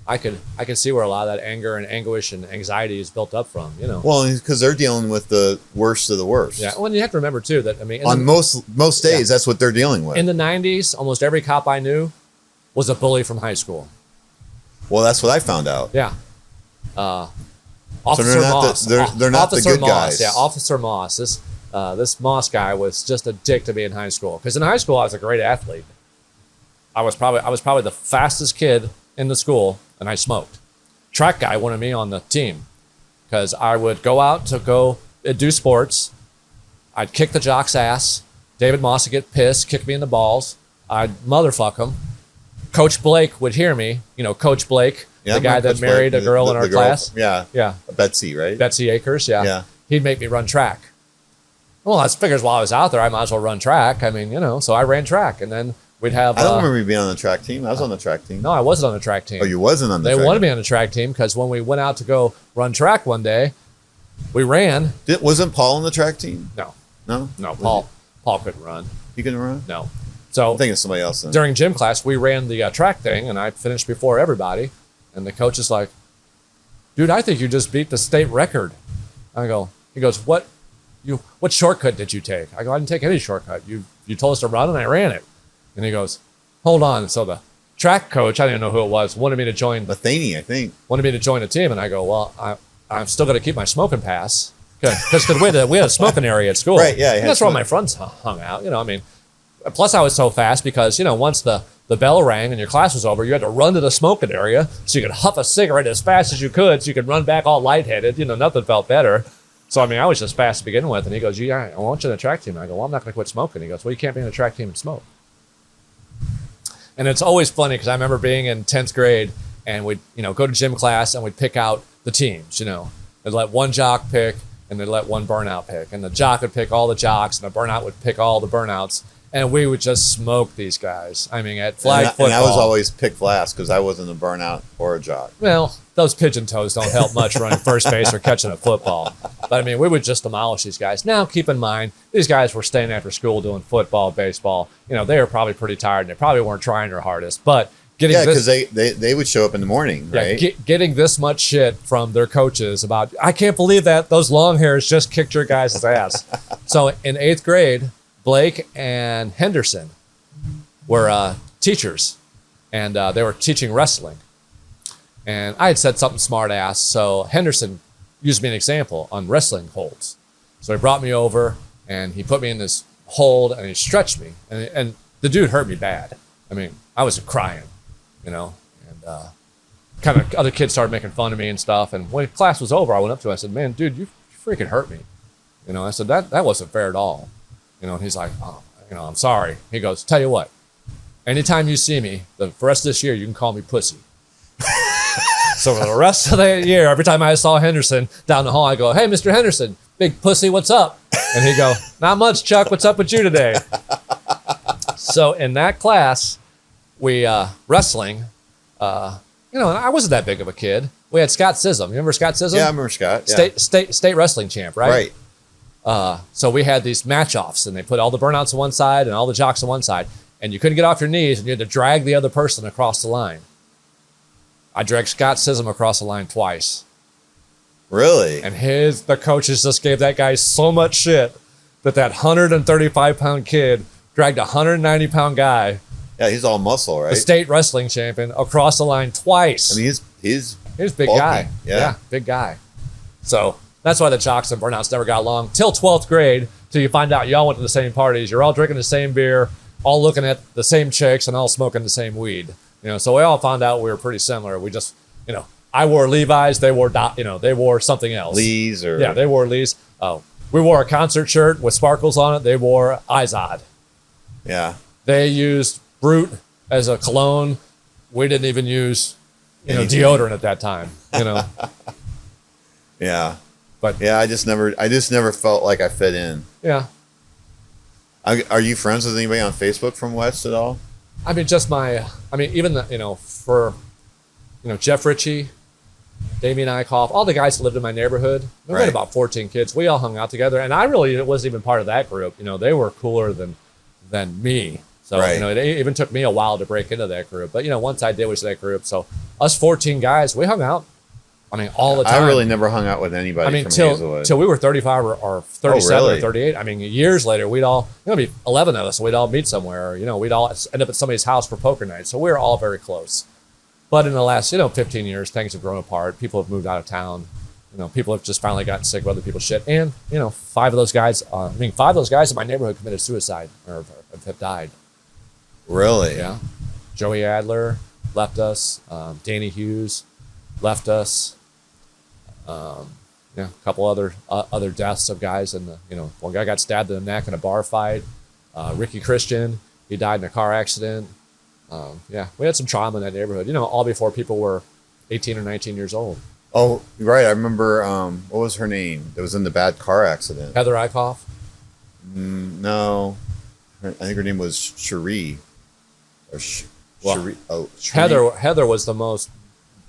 I can see where a lot of that anger and anguish and anxiety is built up from. Well, because they're dealing with the worst of the worst. Yeah. Well, and you have to remember too that on most days that's what they're dealing with. In the 90s, almost every cop I knew was a bully from high school. Well, that's what I found out. Yeah. Officer Moss. They're not the good guys. Yeah, Officer Moss. This Moss guy was just a dick to me in high school. Because in high school, I was a great athlete. I was probably the fastest kid in the school, and I smoked. Track guy wanted me on the team because I would go out to do sports. I'd kick the jock's ass. David Moss would get pissed, kick me in the balls. I'd motherfuck them. Coach Blake would hear me. Coach Blake, the guy that married a girl in our class. Yeah. Betsy, right? Betsy Akers, yeah. He'd make me run track. Well, I figures while I was out there, I might as well run track. I mean, so I ran track, and then we'd have. I don't remember you being on the track team. I was on the track team. No, I wasn't on the track team. Oh, you wasn't on the track team? They wanted me on the track team because when we went out to go run track one day, we ran. Wasn't Paul on the track team? No, Paul couldn't run. He couldn't run? No. So I'm thinking of somebody else then. During gym class, we ran the track thing, and I finished before everybody. And the coach is like, "Dude, I think you just beat the state record." He goes, "What shortcut did you take?" I go, "I didn't take any shortcut. You told us to run, and I ran it." And he goes, "Hold on." So the track coach, I didn't know who it was, wanted me to join. Matheny, I think. Wanted me to join the team, and I go, "Well, I'm still going to keep my smoking pass because we had a smoking area at school." Right? Yeah. That's where all my friends hung out. Plus I was so fast because once the bell rang and your class was over, you had to run to the smoking area so you could huff a cigarette as fast as you could so you could run back all lightheaded. Nothing felt better. So, I was just fast to begin with. And he goes, "Yeah, I want you in the track team." I go, "Well, I'm not going to quit smoking." He goes, "Well, you can't be in the track team and smoke." And it's always funny because I remember being in 10th grade and we'd, go to gym class and we'd pick out the teams, They'd let one jock pick and they'd let one burnout pick. And the jock would pick all the jocks and the burnout would pick all the burnouts. And we would just smoke these guys. At flag football. And I was always picked last because I wasn't a burnout or a jock. Well, those pigeon toes don't help much running first base or catching a football. But, we would just demolish these guys. Now, keep in mind, these guys were staying after school doing football, baseball. They were probably pretty tired and they probably weren't trying their hardest. But because they would show up in the morning, right? Getting this much shit from their coaches about, "I can't believe that those long hairs just kicked your guys' ass." So in 8th grade, Blake and Henderson were teachers, and they were teaching wrestling. And I had said something smart ass, so Henderson used me an example on wrestling holds. So he brought me over, and he put me in this hold, and he stretched me. And the dude hurt me bad. I was crying, and kind of other kids started making fun of me and stuff. And when class was over, I went up to him, I said, "Man, dude, you freaking hurt me." I said, that wasn't fair at all. And he's like, "Oh, I'm sorry." He goes, "Tell you what, anytime you see me, the rest of this year, you can call me pussy." So for the rest of the year, every time I saw Henderson down the hall, I go, "Hey, Mr. Henderson, big pussy, what's up?" And he'd go, "Not much, Chuck. What's up with you today?" So in that class, we wrestling, and I wasn't that big of a kid. We had Scott Sissom. You remember Scott Sissom? Yeah, I remember Scott. Yeah. State wrestling champ, right? Right. So we had these match-offs, and they put all the burnouts on one side and all the jocks on one side, and you couldn't get off your knees, and you had to drag the other person across the line. I dragged Scott Sissom across the line twice. Really? And the coaches just gave that guy so much shit that 135-pound kid dragged a 190-pound guy. Yeah, he's all muscle, right? The state wrestling champion across the line twice. He's a big bulky. guy. Yeah, big guy. So that's why the jocks and burnouts never got along till 12th grade, till you find out y'all went to the same parties. You're all drinking the same beer, all looking at the same chicks, and all smoking the same weed. So we all found out we were pretty similar. We just, I wore Levi's, they wore, they wore something else. Lee's they wore Lee's. Oh, we wore a concert shirt with sparkles on it. They wore Izod. Yeah. They used Brute as a cologne. We didn't even use, deodorant at that time. Yeah. But yeah, I just never felt like I fit in. Yeah. Are you friends with anybody on Facebook from West at all? Even for Jeff Ritchie, Damien Eichhoff, all the guys that lived in my neighborhood. We had about 14 kids. We all hung out together, and I really wasn't even part of that group. They were cooler than me. So it even took me a while to break into that group. But once I did, was that group. So us 14 guys, we hung out. All the time. I really never hung out with anybody from Hazelwood. Till we were 35 or 37 or 38. Years later, we'd all, be 11 of us, we'd all meet somewhere. Or, we'd all end up at somebody's house for poker night. So we were all very close. But in the last, 15 years, things have grown apart. People have moved out of town. People have just finally gotten sick of other people's shit. And, 5 of those guys in my neighborhood committed suicide or have died. Really? Yeah. Joey Adler left us. Danny Hughes left us. A couple other deaths of guys, and one guy got stabbed in the neck in a bar fight. Ricky Christian, He died in a car accident. Yeah, we had some trauma in that neighborhood. All before people were 18 or 19 years old. Oh, right. I remember. What was her name? That was in the bad car accident. Heather Eichhoff? No, I think her name was Cherie. Or Cherie. Oh, Cherie. Heather was the most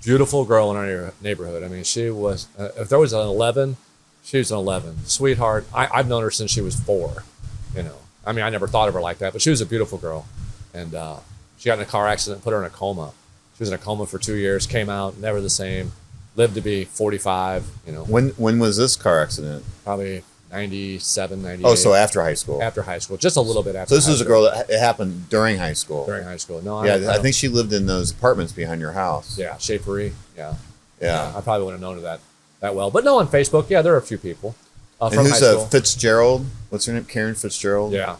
beautiful girl in our neighborhood. I mean, she was. If there was an 11, she was an 11. Sweetheart. I've known her since she was 4. I mean, I never thought of her like that, but she was a beautiful girl, and she got in a car accident, put her in a coma. She was in a coma for 2 years, came out, never the same, lived to be 45, When was this car accident? Probably 97, 98. Oh, so after high school. After high school, just a little bit after. So this was a girl that it happened during high school. During high school. No, I think she lived in those apartments behind your house. Yeah, Shapery. Yeah. Yeah. I probably wouldn't have known her that well. But no, on Facebook, yeah, there are a few people and from who's high school. Fitzgerald? What's her name? Karen Fitzgerald? Yeah.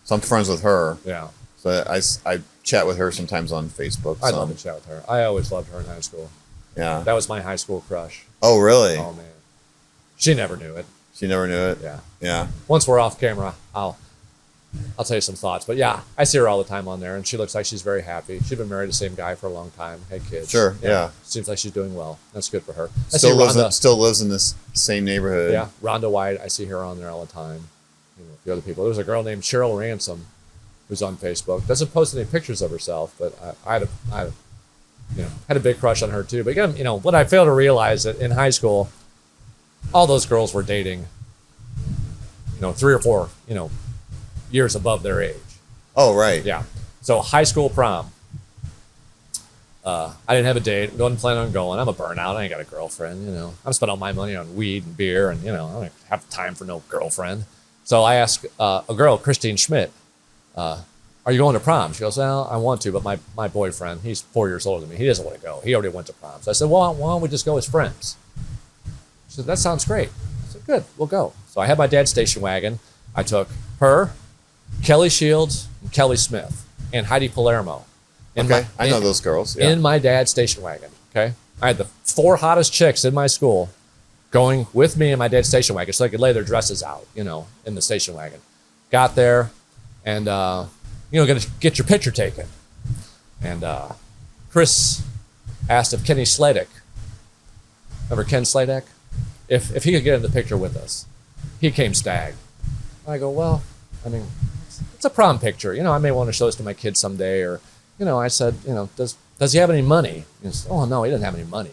So I'm friends with her. Yeah. So I chat with her sometimes on Facebook. I love to chat with her. I always loved her in high school. Yeah. That was my high school crush. Oh, really? Oh, man. She never knew it. She never knew it? Yeah. Yeah. Once we're off camera, I'll tell you some thoughts. But yeah, I see her all the time on there, and she looks like she's very happy. She's been married to the same guy for a long time, had kids. Sure, yeah. Seems like she's doing well. That's good for her. Still lives in this same neighborhood. Yeah, Rhonda White, I see her on there all the time. A few other people. There's a girl named Cheryl Ransom who's on Facebook. Doesn't post any pictures of herself, but I had a big crush on her too. But again, what I failed to realize that in high school, all those girls were dating, 3 or 4, years above their age. Oh, right. Yeah. So high school prom. I didn't have a date. Wasn't planning on going. I'm a burnout. I ain't got a girlfriend. I'm spending all my money on weed and beer, and I don't have time for no girlfriend. So I asked a girl, Christine Schmidt, are you going to prom? She goes, well, I want to, but my boyfriend, he's 4 years older than me. He doesn't want to go. He already went to prom. So I said, well, why don't we just go as friends? She said, that sounds great. I said, good, we'll go. So I had my dad's station wagon. I took her, Kelly Shields, and Kelly Smith, and Heidi Palermo. I know those girls. Yeah. In my dad's station wagon, okay? I had the 4 hottest chicks in my school going with me in my dad's station wagon so they could lay their dresses out, in the station wagon. Got there, and, going to get your picture taken. And Chris asked if Kenny Sladek, remember Ken Sladek? If he could get in the picture with us. He came stag. I go, well, I mean, it's a prom picture. I may want to show this to my kids someday. Or, I said, does he have any money? He said, oh, no, he doesn't have any money.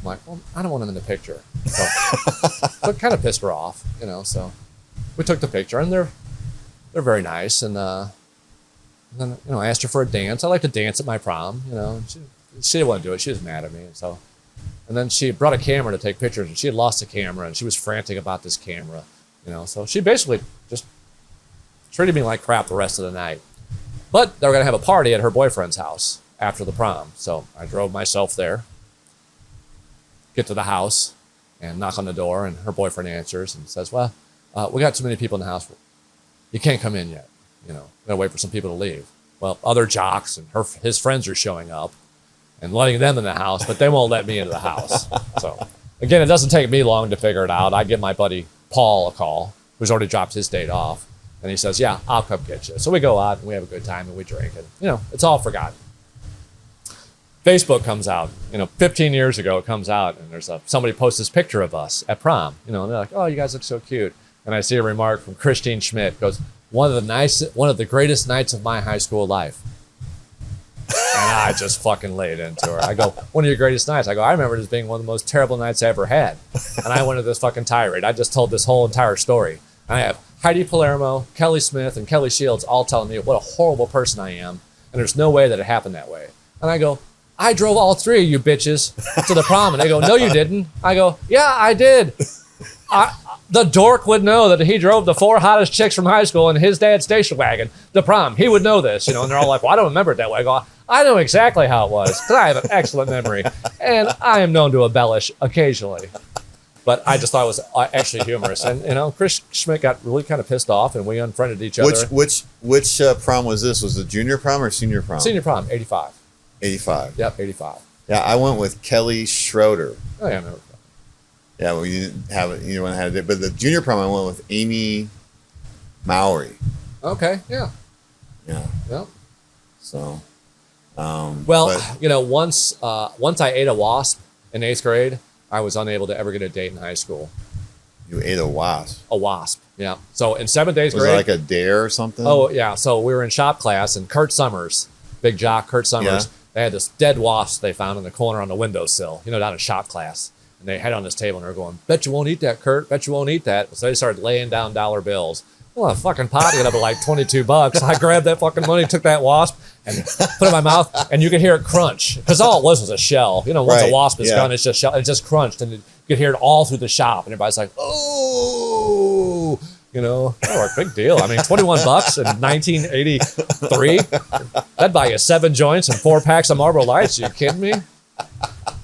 I'm like, well, I don't want him in the picture. So it kind of pissed her off, so we took the picture, and they're very nice. And then, I asked her for a dance. I like to dance at my prom, she didn't want to do it. She was mad at me. And then she brought a camera to take pictures, and she had lost the camera, and she was frantic about this camera, So she basically just treated me like crap the rest of the night. But they were going to have a party at her boyfriend's house after the prom. So I drove myself there, get to the house, and knock on the door, and her boyfriend answers and says, well, we got too many people in the house. You can't come in yet. Gotta wait for some people to leave. Well, other jocks and his friends are showing up and letting them in the house, but they won't let me into the house. So again, it doesn't take me long to figure it out. I give my buddy Paul a call, who's already dropped his date off, and he says, yeah, I'll come get you. So we go out and we have a good time and we drink, and it's all forgotten. Facebook comes out, 15 years ago it comes out, and there's somebody posts this picture of us at prom, and they're like, oh, you guys look so cute. And I see a remark from Christine Schmidt, goes, one of the greatest nights of my high school life. And I just fucking laid into her. I go, one of your greatest nights. I go, I remember it as being one of the most terrible nights I ever had. And I went to this fucking tirade. I just told this whole entire story. And I have Heidi Palermo, Kelly Smith, and Kelly Shields all telling me what a horrible person I am. And there's no way that it happened that way. And I go, I drove all 3 of you bitches to the prom. And they go, no, you didn't. I go, yeah, I did. The dork would know that he drove the 4 hottest chicks from high school in his dad's station wagon to prom. He would know this, and they're all like, well, I don't remember it that way. I go, I know exactly how it was, because I have an excellent memory, and I am known to embellish occasionally. But I just thought it was actually humorous. And, Chris Schmidt got really kind of pissed off, and we unfriended each other. Which prom was this? Was it junior prom or senior prom? Senior prom, 85. 85. Yep, 85. Yeah, I went with Kelly Schroeder. Oh, yeah, I remember. Yeah, well, you didn't have it. You didn't have it. But the junior prom, I went with Amy Mowry. Okay, yeah. Yeah. Yep. So, once I ate a wasp in 8th grade, I was unable to ever get a date in high school. You ate a wasp? A wasp, yeah. So in 7th, 8th grade. Was it like a dare or something? Oh, yeah. So we were in shop class, and Kurt Summers, big jock, Kurt Summers, they had this dead wasp they found in the corner on the windowsill, down in shop class. And they had it on this table, and they were going, bet you won't eat that, Kurt. Bet you won't eat that. So they started laying down dollar bills. Well, a fucking pot ended up at like $22. I grabbed that fucking money, took that wasp, and put it in my mouth, and you could hear it crunch. Because all it was a shell. Once a wasp is gone, it's just shell. It just crunched, and you could hear it all through the shop. And everybody's like, oh, big deal. I mean, $21 in 1983. That'd buy you 7 joints and 4 packs of Marlboro Lights. Are you kidding me?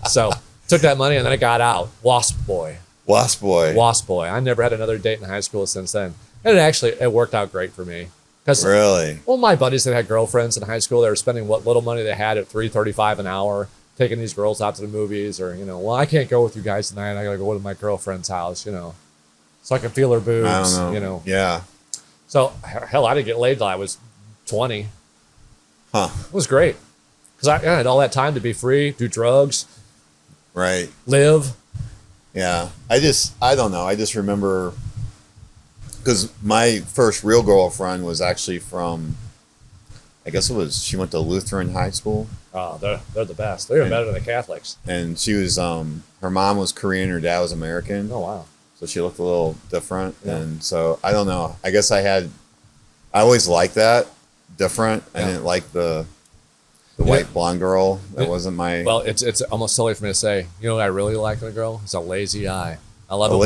So took that money, and then I got out. Wasp boy. I never had another date in high school since then. And it worked out great for me. Really? Well, my buddies that had girlfriends in high school, they were spending what little money they had at $3.35 an hour, taking these girls out to the movies, or well, I can't go with you guys tonight. I gotta go to my girlfriend's house, so I can feel her boobs. I don't know. Yeah. So hell, I didn't get laid till I was 20. Huh? It was great because I had all that time to be free, do drugs, right? Live. Yeah. I don't know. I just remember. Because my first real girlfriend was actually from, I guess she went to Lutheran high school. Oh, they're the best. They're better than the Catholics. And she was, her mom was Korean, her dad was American. Oh, wow. So she looked a little different. Yeah. And so, I don't know. I guess I always liked that, different. I didn't like the white blonde girl. That wasn't my... Well, it's almost silly for me to say. You know what I really like in a girl? It's a lazy eye. I love it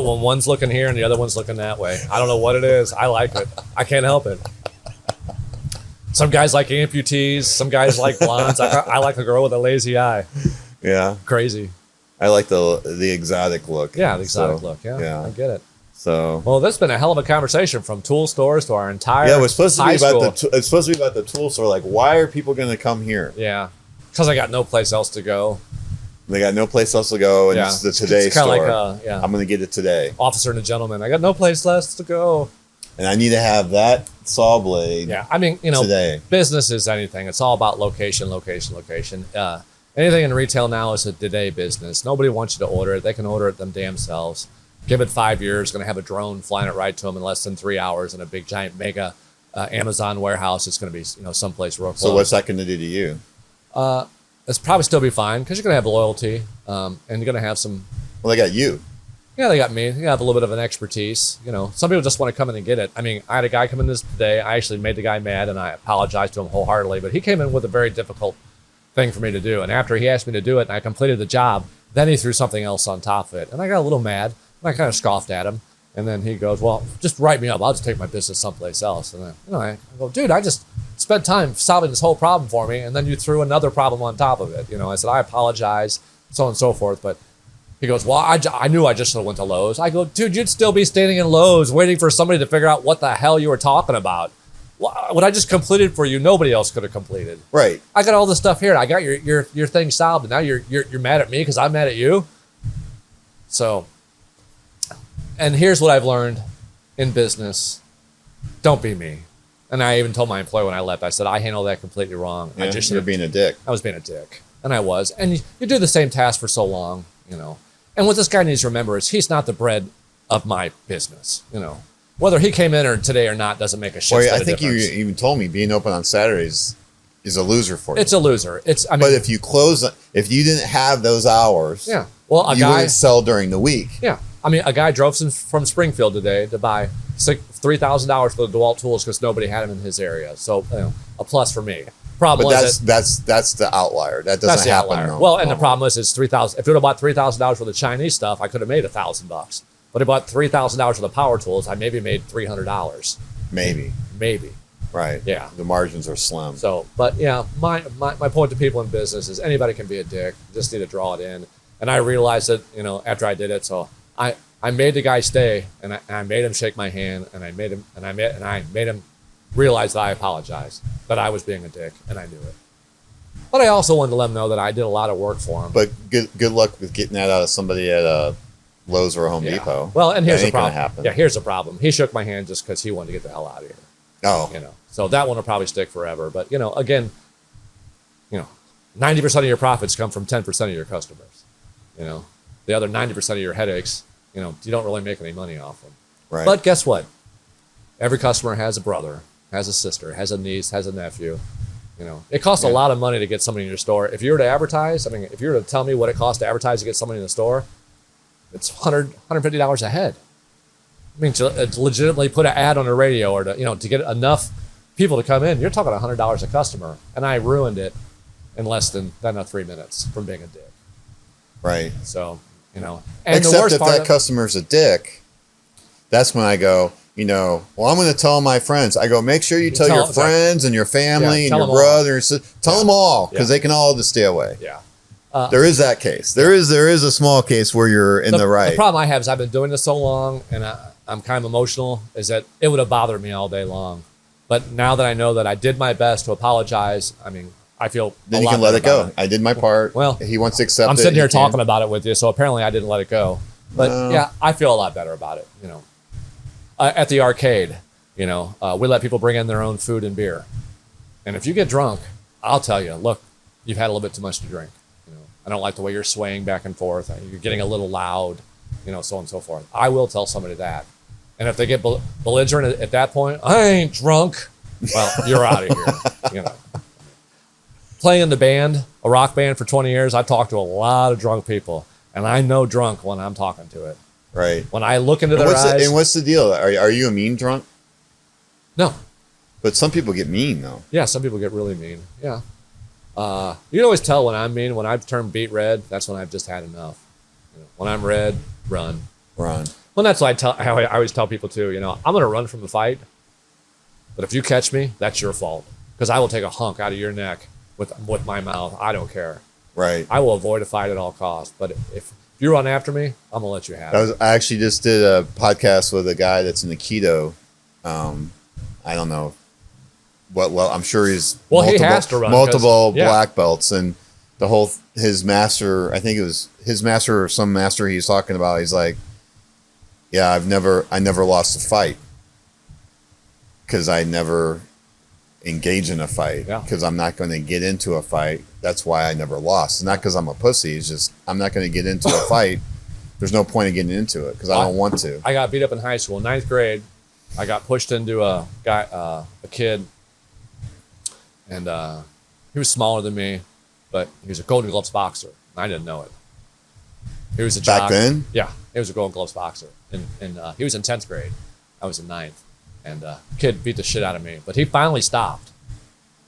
when one's looking here and the other one's looking that way. I don't know what it is. I like it. I can't help it. Some guys like amputees. Some guys like blondes. I like a girl with a lazy eye. Yeah. Crazy. I like the exotic look. Yeah, the exotic look. Yeah, I get it. So well, this has been a hell of a conversation from tool stores to our entire it was supposed to be about school. It's supposed to be about the tool store. Like, why are people going to come here? Yeah, because I got no place else to go. They got no place else to go, and it's the Today store. Like I'm going to get it today. Officer and a Gentleman. I got no place else to go. And I need to have that saw blade. Yeah, I mean, today. Business is anything. It's all about location. Anything in retail now is a today business. Nobody wants you to order it. They can order it them damn selves. Give it 5 years. Going to have a drone flying it right to them in less than 3 hours in a big giant mega Amazon warehouse. It's going to be someplace real close. So what's that going to do to you? It's probably still be fine because you're going to have loyalty and you're going to have some. Well, they got you. Yeah, they got me. You have a little bit of an expertise. Some people just want to come in and get it. I mean, I had a guy come in this today. I actually made the guy mad and I apologized to him wholeheartedly, but he came in with a very difficult thing for me to do. And after he asked me to do it and I completed the job, then he threw something else on top of it. And I got a little mad and I kind of scoffed at him. And then he goes, well, just write me up. I'll just take my business someplace else. And then, I go, dude, I just spent time solving this whole problem for me. And then you threw another problem on top of it. I said, I apologize, so on and so forth. But he goes, well, I knew I just should have went to Lowe's. I go, dude, you'd still be standing in Lowe's waiting for somebody to figure out what the hell you were talking about. What I just completed for you, nobody else could have completed. Right. I got all this stuff here. I got your thing solved. And now you're mad at me because I'm mad at you. So... And here's what I've learned in business. Don't be me. And I even told my employer when I left, I said, I handled that completely wrong. Yeah, you're being a dick. I was being a dick. And I was. And you do the same task for so long, And what this guy needs to remember is he's not the bread of my business, Whether he came in today or not doesn't make a shit. Well, I think you even told me being open on Saturdays is a loser for you. It's a loser. But if you didn't have those hours, yeah. Well, you wouldn't sell during the week. Yeah. I mean, a guy drove from Springfield today to buy $3,000 for the DeWalt tools because nobody had them in his area. So, a plus for me. Problem is that's the outlier. That doesn't happen. No. Well, and the problem is $3,000. If it would have bought $3,000 for the Chinese stuff, I could have made $1,000. But I bought $3,000 for the power tools. I maybe made $300. Maybe. Right. Yeah. The margins are slim. So, but yeah, my point to people in business is anybody can be a dick. You just need to draw it in. And I realized it, after I did it. So I made the guy stay, and I made him shake my hand, and I made him realize that I apologized, that I was being a dick, and I knew it. But I also wanted to let him know that I did a lot of work for him. But good luck with getting that out of somebody at a Lowe's or a Home Depot. Well, and here's the problem. Yeah, here's the problem. He shook my hand just because he wanted to get the hell out of here. Oh. So that one will probably stick forever. But, again, 90% of your profits come from 10% of your customers. The other 90% of your headaches, you don't really make any money off them. Right. But guess what? Every customer has a brother, has a sister, has a niece, has a nephew. It costs a lot of money to get somebody in your store. If you were to advertise, if you were to tell me what it costs to advertise to get somebody in the store, it's $150 a head. To legitimately put an ad on the radio or to get enough people to come in, you're talking $100 a customer. And I ruined it in less than 3 minutes from being a dick. Right. So, and except the worst if that customer's a dick, that's when I go, well, I'm going to tell my friends. I go, make sure you tell your friends and your family and your brother. Tell them all, because they can all just stay away. Yeah. There is that case. There is a small case where you're in the right. The problem I have is I've been doing this so long, and I'm kind of emotional, is that it would have bothered me all day long. But now that I know that I did my best to apologize, I feel then you can let it go. I did my part. Well, he wants to accept it. I'm sitting here talking about it with you, so apparently I didn't let it go. But yeah, I feel a lot better about it. At the arcade, we let people bring in their own food and beer. And if you get drunk, I'll tell you, look, you've had a little bit too much to drink. I don't like the way you're swaying back and forth. You're getting a little loud, so on and so forth. I will tell somebody that. And if they get belligerent at that point, I ain't drunk. Well, you're out of here. Playing in the band, a rock band for 20 years, I talked to a lot of drunk people. And I know drunk when I'm talking to it. Right. When I look into their eyes. And what's the deal? Are you a mean drunk? No. But some people get mean, though. Yeah, some people get really mean. Yeah. You can always tell when I'm mean. When I've turned beet red, that's when I've just had enough. When I'm red, run. Run. Well, that's what I always tell people, too. I'm going to run from the fight. But if you catch me, that's your fault. Because I will take a hunk out of your neck with my mouth. I don't care. Right. I will avoid a fight at all costs. But if you run after me, I'm going to let you have it. I actually just did a podcast with a guy that's in the keto. I don't know. Well, I'm sure he's he has to run multiple black belts, and his master, I think it was his master or some master he's talking about. He's like, yeah, I never lost a fight because I never engage in a fight because I'm not going to get into a fight. That's why I never lost. It's not because I'm a pussy. It's just I'm not going to get into a fight. There's no point in getting into it because I don't want to. I got beat up in high school, 9th grade. I got pushed into a kid, and he was smaller than me, but he was a Golden Gloves boxer. I didn't know it. He was a jock. Back then? Yeah, he was a Golden Gloves boxer, and he was in 10th grade. I was in 9th, and kid beat the shit out of me. But he finally stopped,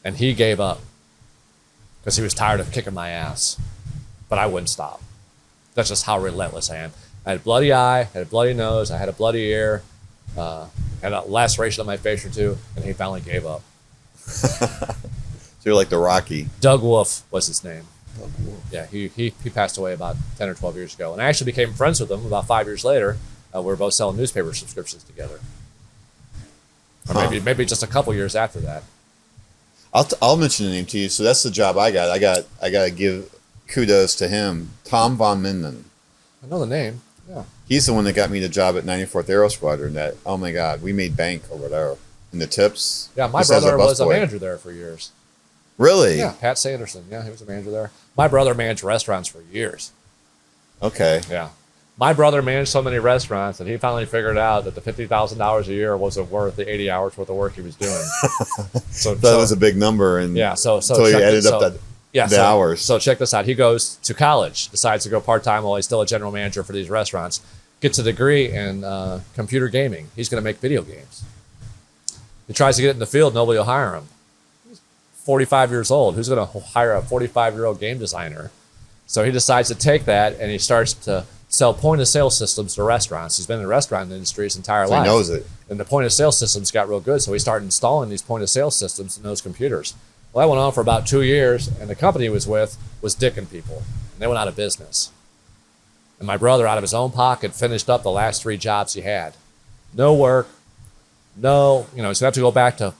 and he gave up because he was tired of kicking my ass. But I wouldn't stop. That's just how relentless I am. I had a bloody eye, had a bloody nose, I had a bloody ear, had a laceration on my face or two, and he finally gave up. So you're like the Rocky. Doug Wolf was his name. Doug Wolf. Yeah, he passed away about 10 or 12 years ago. And I actually became friends with him about 5 years later. We were both selling newspaper subscriptions together. Or maybe just a couple years after that. I'll mention the name to you. So that's the job I got. I got to give kudos to him. Tom Von Minden. I know the name. Yeah. He's the one that got me the job at 94th Aero Squadron. That, oh my God, we made bank or whatever. And the tips. Yeah, my brother was a manager there for years. Really? Yeah, Pat Sanderson. Yeah, he was a manager there. My brother managed restaurants for years. Okay. Yeah. My brother managed so many restaurants that he finally figured out that the $50,000 a year wasn't worth the 80 hours worth of work he was doing. So that was a big number. And yeah, so until he added up the hours. So check this out. He goes to college, decides to go part-time while he's still a general manager for these restaurants, gets a degree in computer gaming. He's going to make video games. He tries to get it in the field. Nobody will hire him. He's 45 years old. Who's going to hire a 45-year-old game designer? So he decides to take that, and he starts to sell point-of-sale systems to restaurants. He's been in the restaurant industry his entire life. He knows it. And the point-of-sale systems got real good, so he started installing these point-of-sale systems in those computers. Well, that went on for about 2 years, and the company he was with was dicking people. And they went out of business. And my brother, out of his own pocket, finished up the last 3 jobs he had. No work. No, he's going to have to go back to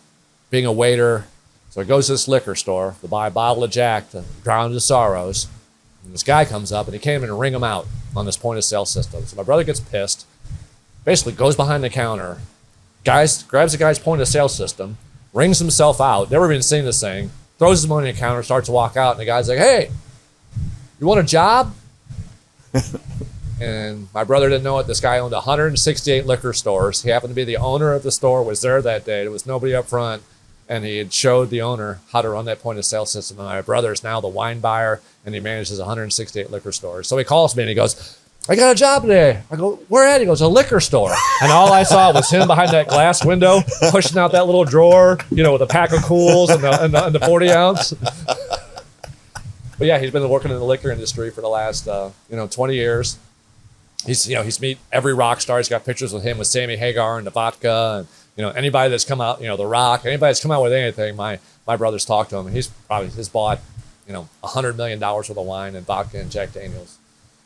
being a waiter. So he goes to this liquor store to buy a bottle of Jack to drown his sorrows. And this guy comes up, and he came in and ring him out on this point-of-sale system. So my brother gets pissed, basically goes behind the counter, grabs the guy's point-of-sale system, rings himself out, never even seen this thing, throws his money in the counter, starts to walk out, and the guy's like, hey, you want a job? And my brother didn't know it. This guy owned 168 liquor stores. He happened to be the owner of the store, was there that day. There was nobody up front. And he had showed the owner how to run that point of sale system. And my brother is now the wine buyer, and he manages 168 liquor stores. So he calls me and he goes, I got a job today. I go, where at? He goes, a liquor store. And all I saw was him behind that glass window, pushing out that little drawer, with a pack of Cools and the 40 ounce. But yeah, he's been working in the liquor industry for the last, 20 years. He's meet every rock star. He's got pictures with him with Sammy Hagar and the vodka, and anybody that's come out, The Rock, anybody that's come out with anything. My brother's talked to him, and he's bought, $100 million worth of wine and vodka and Jack Daniels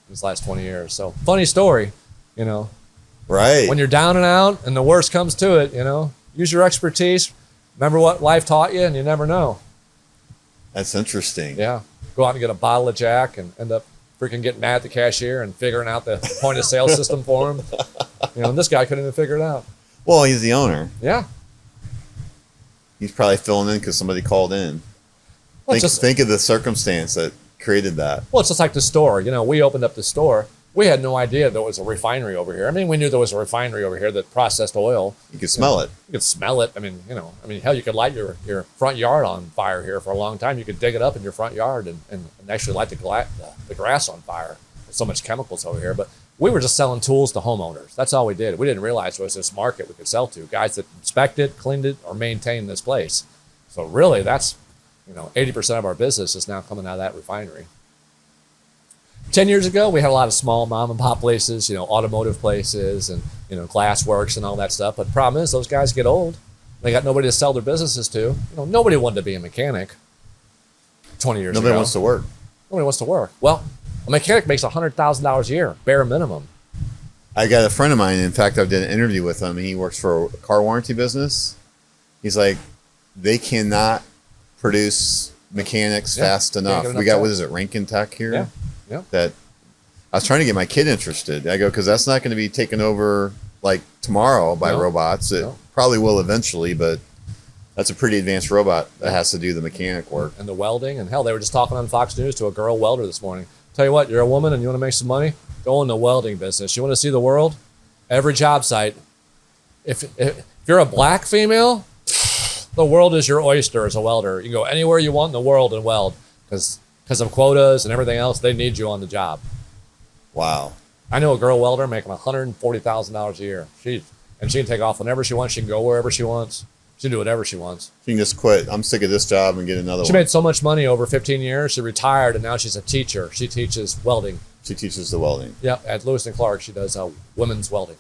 in his last 20 years. So funny story, Right. When you're down and out, and the worst comes to it, use your expertise. Remember what life taught you, and you never know. That's interesting. Yeah, go out and get a bottle of Jack and end up freaking getting mad at the cashier and figuring out the point of sale system for him. And this guy couldn't even figure it out. Well, he's the owner. Yeah. He's probably filling in because somebody called in. Well, think of the circumstance that created that. Well, it's just like the store. We opened up the store. We had no idea there was a refinery over here. I mean, we knew there was a refinery over here that processed oil. You could smell it. You could smell it. I mean, hell, you could light your front yard on fire here for a long time. You could dig it up in your front yard and actually light the grass on fire. There's so much chemicals over here. But we were just selling tools to homeowners. That's all we did. We didn't realize there was this market we could sell to. Guys that inspected, cleaned it, or maintained this place. So really, that's, 80% of our business is now coming out of that refinery. 10 years ago, we had a lot of small mom and pop places, automotive places and, glass works and all that stuff. But the problem is those guys get old. They got nobody to sell their businesses to. Nobody wanted to be a mechanic 20 years ago. Nobody wants to work. Nobody wants to work. Well, a mechanic makes $100,000 a year, bare minimum. I got a friend of mine. In fact, I did an interview with him. He works for a car warranty business. He's like, they cannot produce mechanics fast enough. We got, what is it, Rankin Tech here? Yeah. Yeah. That I was trying to get my kid interested. I go, because that's not going to be taken over like tomorrow by robots. It probably will eventually, but that's a pretty advanced robot that has to do the mechanic work. And the welding. And hell, they were just talking on Fox News to a girl welder this morning. Tell you what, you're a woman and you want to make some money? Go in the welding business. You want to see the world? Every job site. If you're a black female, the world is your oyster as a welder. You can go anywhere you want in the world and weld because of quotas and everything else. They need you on the job. Wow. I know a girl welder making $140,000 a year. She can take off whenever she wants. She can go wherever she wants. She can do whatever she wants. She can just quit. I'm sick of this job and get another one. She made so much money over 15 years. She retired, and now she's a teacher. She teaches welding. She teaches the welding. Yeah, at Lewis and Clark, she does women's welding.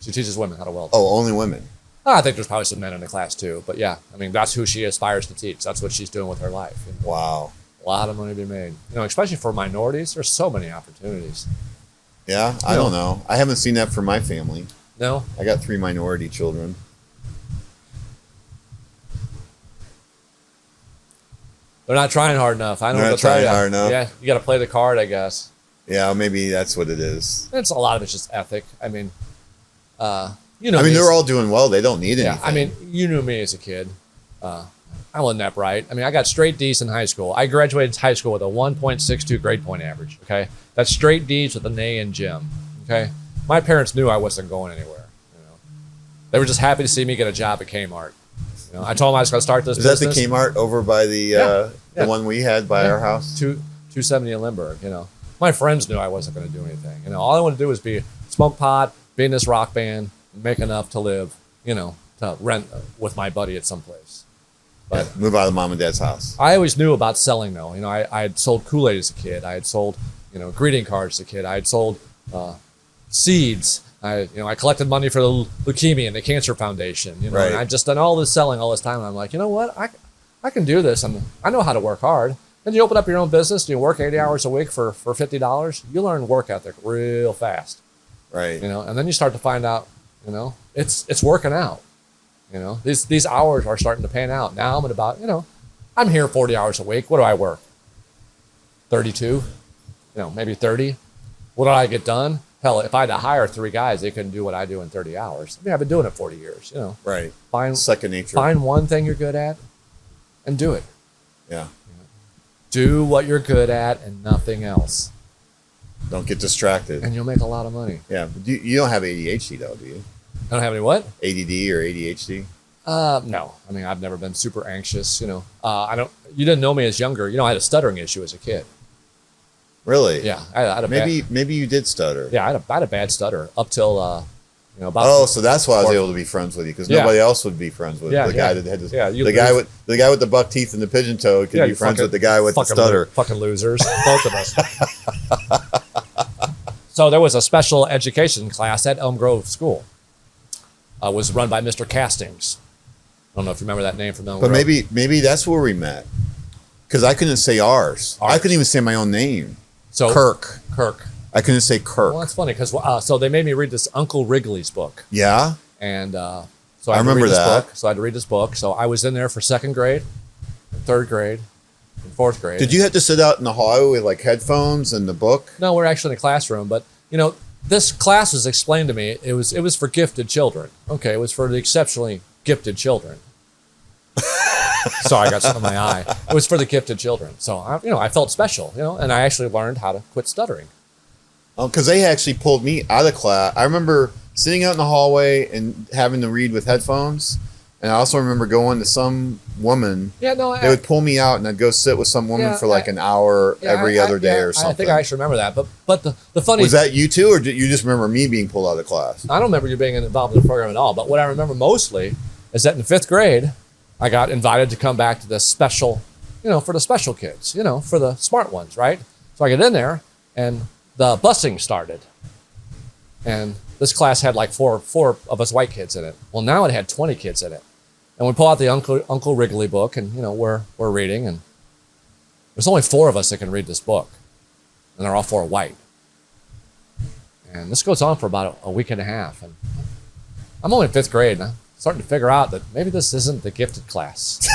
She teaches women how to weld. Oh, only women? I think there's probably some men in the class, too. But yeah, that's who she aspires to teach. That's what she's doing with her life. Wow. A lot of money to be made. Especially for minorities, there's so many opportunities. Yeah, I don't know. I haven't seen that for my family. No? I got 3 minority children. They're not trying hard enough. I know They're what not to tell trying you. hard enough. Yeah, you got to play the card, I guess. Yeah, maybe that's what it is. It's a lot of it's just ethic. they're all doing well. They don't need anything. You knew me as a kid. I wasn't that bright. I got straight D's in high school. I graduated high school with a 1.62 grade point average. Okay, that's straight D's with an A in gym. Okay, my parents knew I wasn't going anywhere. They were just happy to see me get a job at Kmart. I told them I was going to start this business. Is that the Kmart over by the one we had by our house? 270 in Lindbergh. My friends knew I wasn't going to do anything. All I wanted to do was smoke pot, be in this rock band, make enough to live. To rent with my buddy at some place. But move out of mom and dad's house. I always knew about selling though. I had sold Kool-Aid as a kid. I had sold, greeting cards as a kid. I had sold seeds. I collected money for the leukemia and the cancer foundation. Right. And I've just done all this selling all this time. And I'm like, you know what? I can do this. I know how to work hard. Then you open up your own business. You work 80 hours a week for $50. You learn work ethic real fast. Right. And then you start to find out, it's working out. These hours are starting to pan out. Now I'm at about, I'm here 40 hours a week. What do I work? 32, maybe 30. What do I get done? Hell, if I had to hire 3 guys, they couldn't do what I do in 30 hours. I mean, I've been doing it 40 years, you know. Right. Find second nature. Find one thing you're good at and do it. Yeah. Do what you're good at and nothing else. Don't get distracted. And you'll make a lot of money. Yeah. You don't have ADHD though, do you? I don't have any what? ADD or ADHD? No. I mean, I've never been super anxious, you know. You didn't know me as younger. You know, I had a stuttering issue as a kid. Really? Yeah. I had a maybe you did stutter. Yeah, I had a bad stutter up till, you know, about. Oh, so that's why I was able to be friends with you, because nobody else would be friends with the guy that had this. Yeah, the guy with the buck teeth and the pigeon toe could be friends with the guy with the stutter. Fucking losers, both of us. So there was a special education class at Elm Grove School. Was run by Mr. Castings. I don't know if you remember that name from Elm Grove. But maybe that's where we met, because I couldn't say ours. I couldn't even say my own name. So Kirk. I couldn't say Kirk. Well, that's funny because so they made me read this Uncle Wrigley's book. Yeah. And so I remember that. So I had to read this book. So I was in there for 2nd grade, 3rd grade, and 4th grade. Did you have to sit out in the hallway with like headphones and the book? No, we're actually in a classroom. But you know, this class was explained to me. It was for gifted children. Okay, it was for the exceptionally gifted children. Sorry, I got something in my eye. It was for the gifted children. So I felt special, you know, and I actually learned how to quit stuttering. Because they actually pulled me out of class. I remember sitting out in the hallway and having to read with headphones. And I also remember going to some woman. Yeah, no, they would pull me out, and I'd go sit with some woman for like an hour every other day or something. I think I actually remember that. But the funny was that you too, or did you just remember me being pulled out of class? I don't remember you being involved in the program at all. But what I remember mostly is that in 5th grade, I got invited to come back to this special, you know, for the special kids, you know, for the smart ones, right? So I get in there, and the busing started. And this class had like four of us white kids in it. Well, now it had 20 kids in it. And we pull out the Uncle Wrigley book, and, you know, we're reading, and there's only 4 of us that can read this book. And they're all 4 white. And this goes on for about a week and a half. And I'm only in 5th grade, and I'm starting to figure out that maybe this isn't the gifted class.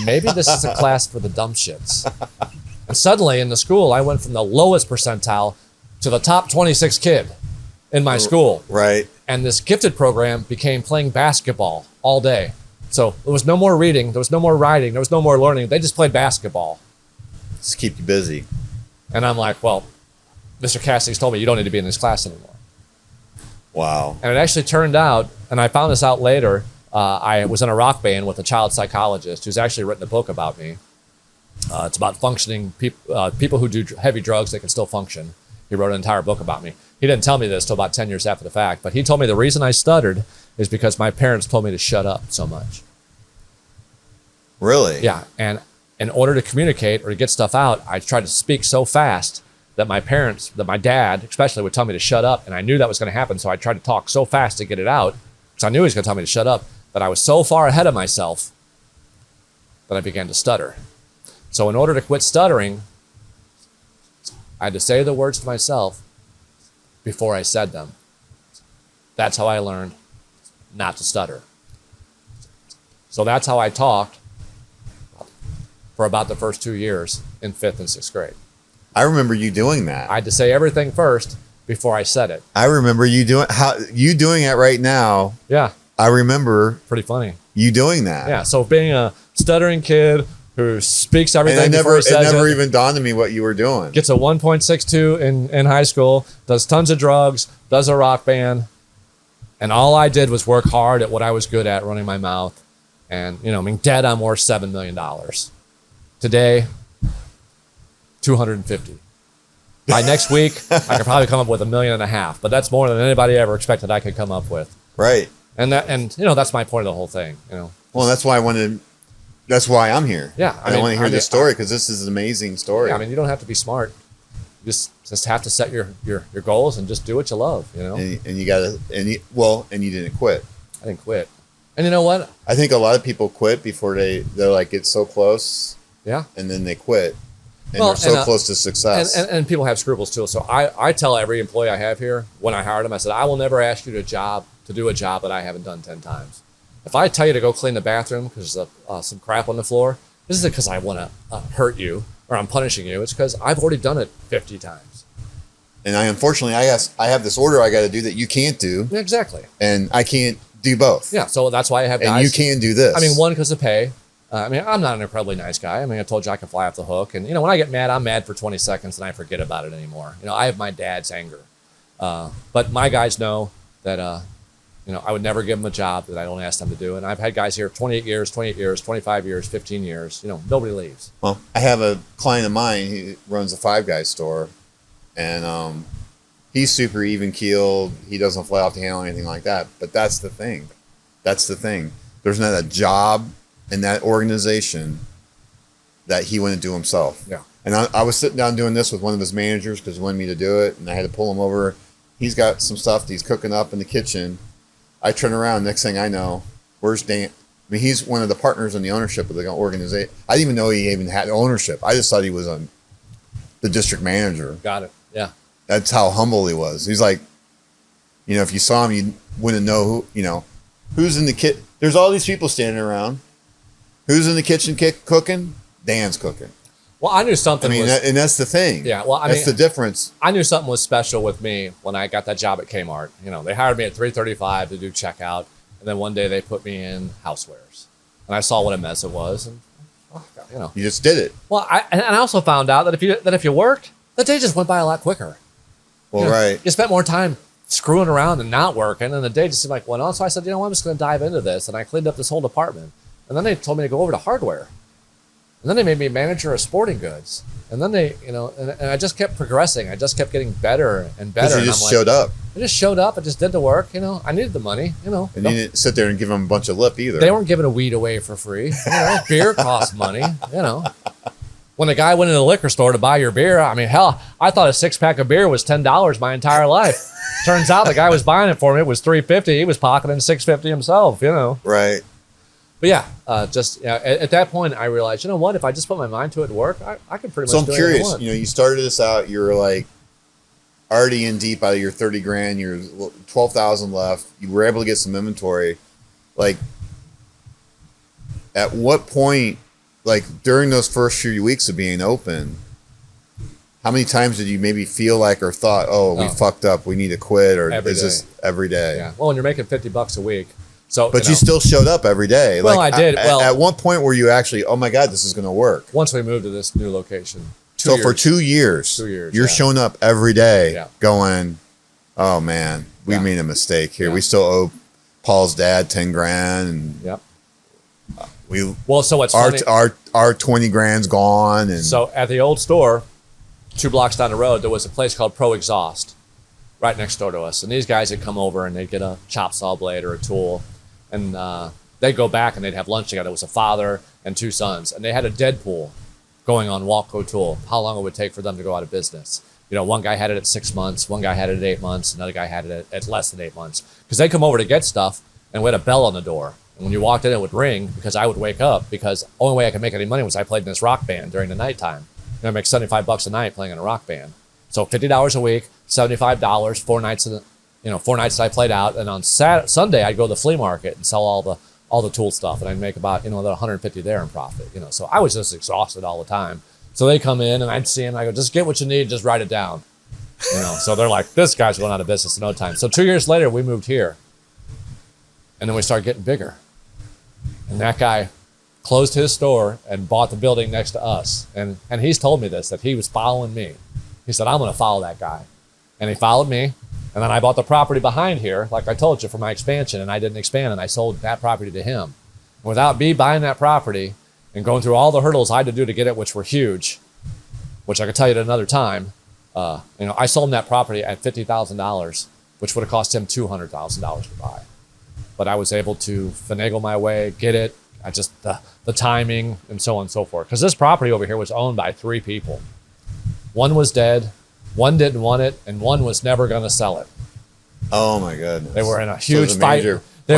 Maybe this is a class for the dumb shits. And suddenly in the school, I went from the lowest percentile to the top 26 kid in my school. Right. And this gifted program became playing basketball all day. So there was no more reading, there was no more writing, there was no more learning. They just played basketball. Just keep you busy. And I'm like, well, Mr. Castings told me you don't need to be in this class anymore. Wow. And it actually turned out, and I found this out later, I was in a rock band with a child psychologist who's actually written a book about me. It's about functioning people who do heavy drugs that can still function. He wrote an entire book about me. He didn't tell me this till about 10 years after the fact, but he told me the reason I stuttered is because my parents told me to shut up so much. Really? Yeah, and in order to communicate or to get stuff out, I tried to speak so fast that my dad especially, would tell me to shut up, and I knew that was going to happen, so I tried to talk so fast to get it out, because I knew he was going to tell me to shut up, but I was so far ahead of myself that I began to stutter. So in order to quit stuttering, I had to say the words to myself before I said them. That's how I learned not to stutter. So that's how I talked for about the first 2 years in 5th and 6th grade. I remember you doing that. I had to say everything first before I said it. I remember you doing it right now. Yeah. I remember. Pretty funny. You doing that. Yeah. So being a stuttering kid who speaks everything before he says it. It never even dawned on me what you were doing. Gets a 1.62 in high school, does tons of drugs, does a rock band, and all I did was work hard at what I was good at, running my mouth. And, you know, I mean, dead, I'm worth $7 million. Today, 250. By next week, I could probably come up with $1.5 million, but that's more than anybody ever expected I could come up with. Right. And you know, that's my point of the whole thing. You know. Well, that's why that's why I'm here. Yeah, I want to hear this story, because this is an amazing story. Yeah, I mean, you don't have to be smart. You just have to set your goals and just do what you love. You know. And you gotta and you didn't quit. I didn't quit. And you know what? I think a lot of people quit before they're like get so close. Yeah. And then they quit. And they're so close to success. And people have scruples too. So I tell every employee I have here, when I hired them, I said, I will never ask you to do a job that I haven't done 10 times. If I tell you to go clean the bathroom because there's some crap on the floor, this isn't because I want to hurt you or I'm punishing you. It's because I've already done it 50 times. and unfortunately I have this order I got to do that you can't do. Exactly. And I can't do both. Yeah. So that's why I have guys. And you can do this. I mean, one, because of pay. I mean, I'm not an incredibly nice guy. I mean, I told you I can fly off the hook. And, when I get mad, I'm mad for 20 seconds and I forget about it anymore. I have my dad's anger. But my guys know that, I would never give them a job that I don't ask them to do. And I've had guys here 28 years, 25 years, 15 years. Nobody leaves. Well, I have a client of mine. He runs a Five Guys store. And he's super even keeled. He doesn't fly off the handle or anything like that. But that's the thing. There's not a job in that organization that he wouldn't do himself. Yeah. And I was sitting down doing this with one of his managers because he wanted me to do it. And I had to pull him over. He's got some stuff that he's cooking up in the kitchen. I turn around. Next thing I know, where's Dan? I mean, he's one of the partners in the ownership of the organization. I didn't even know he even had ownership. I just thought he was the district manager. Got it. Yeah. That's how humble he was. He's like, if you saw him, you wouldn't know who's in the kitchen. There's all these people standing around. Who's in the kitchen cooking? Dan's cooking. Well, I knew something and that's the thing. Yeah, well, that's the difference. I knew something was special with me when I got that job at Kmart. They hired me at 3:35 to do checkout, and then one day they put me in housewares, and I saw what a mess it was, and you just did it. Well, I also found out that if you worked, the day just went by a lot quicker. Well, right. You spent more time screwing around and not working, and the day just seemed like went on. So I said, I'm just going to dive into this, and I cleaned up this whole department. And then they told me to go over to hardware. And then they made me manager of sporting goods. And then they, and I just kept progressing. I just kept getting better and better. Because you just showed up. I just showed up. I just did the work. I needed the money, And you didn't sit there and give them a bunch of lip either. They weren't giving a weed away for free. Beer costs money, When the guy went into the liquor store to buy your beer, I mean, hell, I thought a 6-pack of beer was $10 my entire life. Turns out the guy was buying it for me. It was $3.50. He was pocketing $6.50 himself, Right. But yeah, at that point, I realized, what? If I just put my mind to it and work, I could pretty much do So I'm anything I curious. want. You started this out. You were like already in deep out of your 30 grand. You're 12,000 left. You were able to get some inventory. Like, at what point, like during those first few weeks of being open, how many times did you maybe feel like or thought, we fucked up, we need to quit, or is this every day? Yeah. Well, when you're making $50 a week. So, but you still showed up every day. Well, I did. At what point were you actually, oh my God, this is going to work? Once we moved to this new location. For 2 years, you're showing up every day going, oh man, we made a mistake here. We still owe Paul's dad 10 grand. And so what's funny, our 20 grand's gone. And so at the old store, 2 blocks down the road, there was a place called Pro Exhaust right next door to us. And these guys would come over and they'd get a chop saw blade or a tool. And they'd go back and they'd have lunch together. It was a father and 2 sons. And they had a Deadpool going on Walco Tool, how long it would take for them to go out of business. One guy had it at 6 months. One guy had it at 8 months. Another guy had it at less than 8 months. Because they'd come over to get stuff and we had a bell on the door. And when you walked in, it would ring because I would wake up because the only way I could make any money was I played in this rock band during the nighttime. I make $75 a night playing in a rock band. So $50 a week, $75, 4 nights 4 nights that I played out, and on Sunday I'd go to the flea market and sell all the tool stuff, and I'd make about the 150 there in profit. So I was just exhausted all the time. So they come in and I'd see them. I go, just get what you need, just write it down. So they're like, this guy's going out of business in no time. So 2 years later we moved here, and then we started getting bigger. And that guy closed his store and bought the building next to us. And he's told me this, that he was following me. He said, I'm going to follow that guy. And he followed me. And then I bought the property behind here, like I told you, for my expansion, and I didn't expand, and I sold that property to him. And without me buying that property and going through all the hurdles I had to do to get it, which were huge, which I could tell you at another time, I sold him that property at $50,000, which would have cost him $200,000 to buy. But I was able to finagle my way, get it, the timing, and so on and so forth. Because this property over here was owned by 3 people. One was dead, one didn't want it, and one was never going to sell it. Oh my goodness! They were in a huge fight. They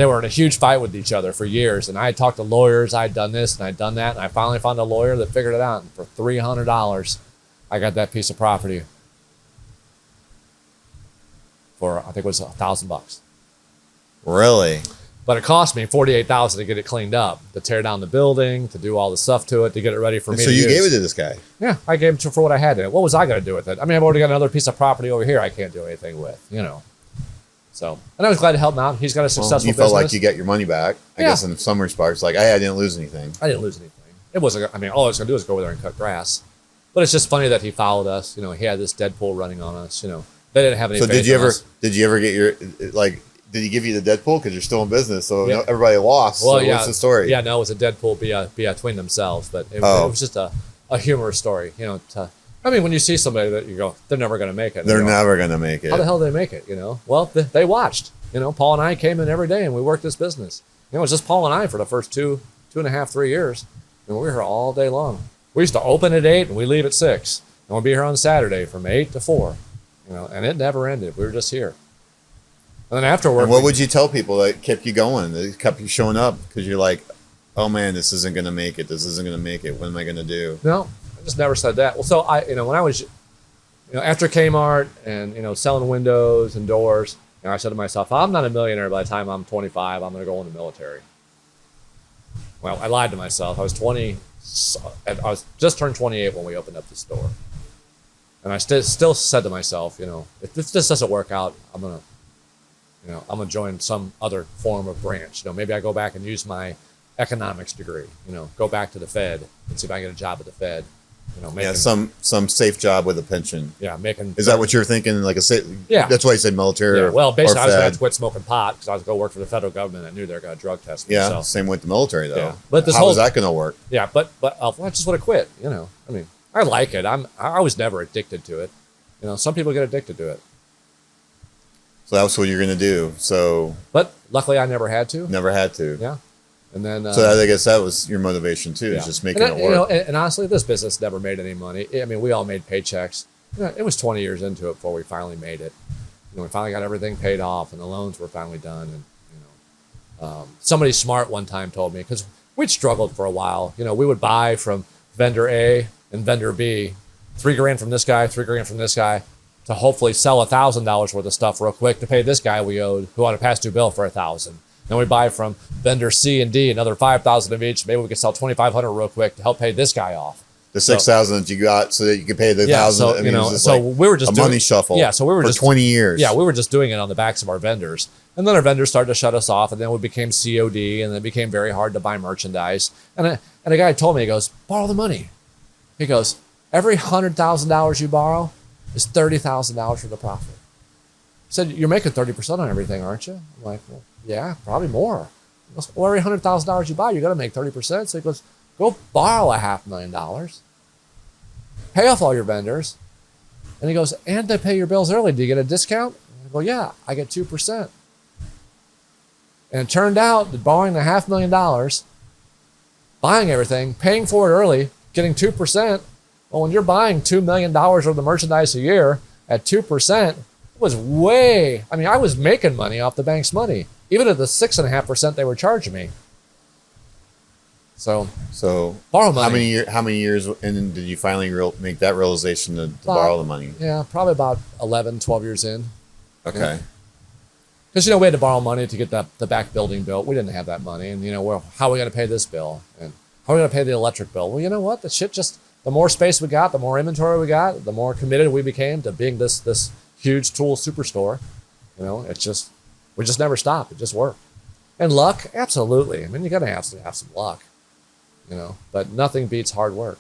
were in a huge fight with each other for years. And I had talked to lawyers. I'd done this and I'd done that, and I finally found a lawyer that figured it out. And for $300, I got that piece of property for I think it was $1,000. Really? But it cost me $48,000 to get it cleaned up, to tear down the building, to do all the stuff to it, to get it ready for me. So you gave it to this guy? Yeah, I gave it to for what I had in it. What was I going to do with it? I mean, I've already got another piece of property over here I can't do anything with, So, and I was glad to help him out. He's got a successful business. You felt like you got your money back, I guess, in some respects. Like, I didn't lose anything. I didn't lose anything. It wasn't, I mean, all I was going to do was go over there and cut grass. But it's just funny that he followed us. He had this Deadpool running on us. They didn't have any faith in us. Did you ever get your, like, did he give you the Deadpool? Because you're still in business, so everybody lost. Well, so what's the story? Yeah, no, it was a Deadpool between themselves. But it was just a humorous story, I mean, when you see somebody that you go, they're never going to make it. They're never going to make it. How the hell did they make it, Well, they watched. Paul and I came in every day and we worked this business. It was just Paul and I for the first two and a half, 3 years. And we were here all day long. We used to open at 8 and we leave at 6. And we'll be here on Saturday from 8 to 4. And it never ended. We were just here. And then afterward, and what would you tell people that kept you going, that kept you showing up? Because you're like, oh man, this isn't going to make it. This isn't going to make it. What am I going to do? No, I just never said that. Well, so I, when I was, after Kmart and, selling windows and doors, I said to myself, I'm not a millionaire by the time I'm 25. I'm going to go in the military. Well, I lied to myself. I was 20. I was just turned 28 when we opened up the store. And I still said to myself, if this doesn't work out, I'm going to join some other form of branch. Maybe I go back and use my economics degree, go back to the Fed and see if I can get a job at the Fed. Some safe job with a pension. Yeah, making. Is that what you're thinking? Like yeah. That's why you said military. Yeah. Well, basically, or I was Fed. going to quit smoking pot because I was going to work for the federal government. I knew they were going to drug test me. Yeah, so. Same with the military though. Yeah. But how is that going to work? Yeah, but I just want to quit. I mean, I like it. I was never addicted to it. Some people get addicted to it. So that's what you're going to do. So. But luckily, I never had to. Never had to. Yeah. And then, so I guess that was your motivation too, is just making it work. And honestly, this business never made any money. I mean, we all made paychecks. It was 20 years into it before we finally made it. We finally got everything paid off, and the loans were finally done. And somebody smart one time told me, because we'd struggled for a while. We would buy from vendor A and vendor B, $3,000 from this guy, $3,000 from this guy, to hopefully sell $1,000 worth of stuff real quick to pay this guy we owed, who had a past due bill for $1,000. Then we buy from vendor C and D, another $5,000 of each. Maybe we could sell $2,500 real quick to help pay this guy off. The $6,000 that you got, so that you could pay the $1,000. So we were just doing money shuffle. Yeah, so we were for just 20 years. Yeah, we were just doing it on the backs of our vendors, and then our vendors started to shut us off, and then we became COD, and it became very hard to buy merchandise. And a guy told me, he goes, borrow the money. He goes, every $100,000 you borrow is $30,000 for the profit. He said, you're making 30% on everything, aren't you? I'm like, well, yeah, probably more. He goes, well, every $100,000 you buy, you got to make 30%. So he goes, go borrow $500,000, pay off all your vendors. And he goes, and they pay your bills early. Do you get a discount? I go, yeah, I get 2%. And it turned out that borrowing the $500,000, buying everything, paying for it early, getting 2%. Well, when you're buying $2 million worth of merchandise a year at 2%, it was way, I mean, I was making money off the bank's money, even at the 6.5% they were charging me. So borrow money. How many years and did you finally make that realization to borrow the money? Yeah, probably about 11, 12 years in. Okay. Because, we had to borrow money to get the back building built. We didn't have that money. And, well, how are we going to pay this bill? And how are we going to pay the electric bill? Well, you know what? The more space we got, the more inventory we got, the more committed we became to being this huge tool superstore. We just never stopped. It just worked. And luck, absolutely. I mean, you got to have some luck, but nothing beats hard work.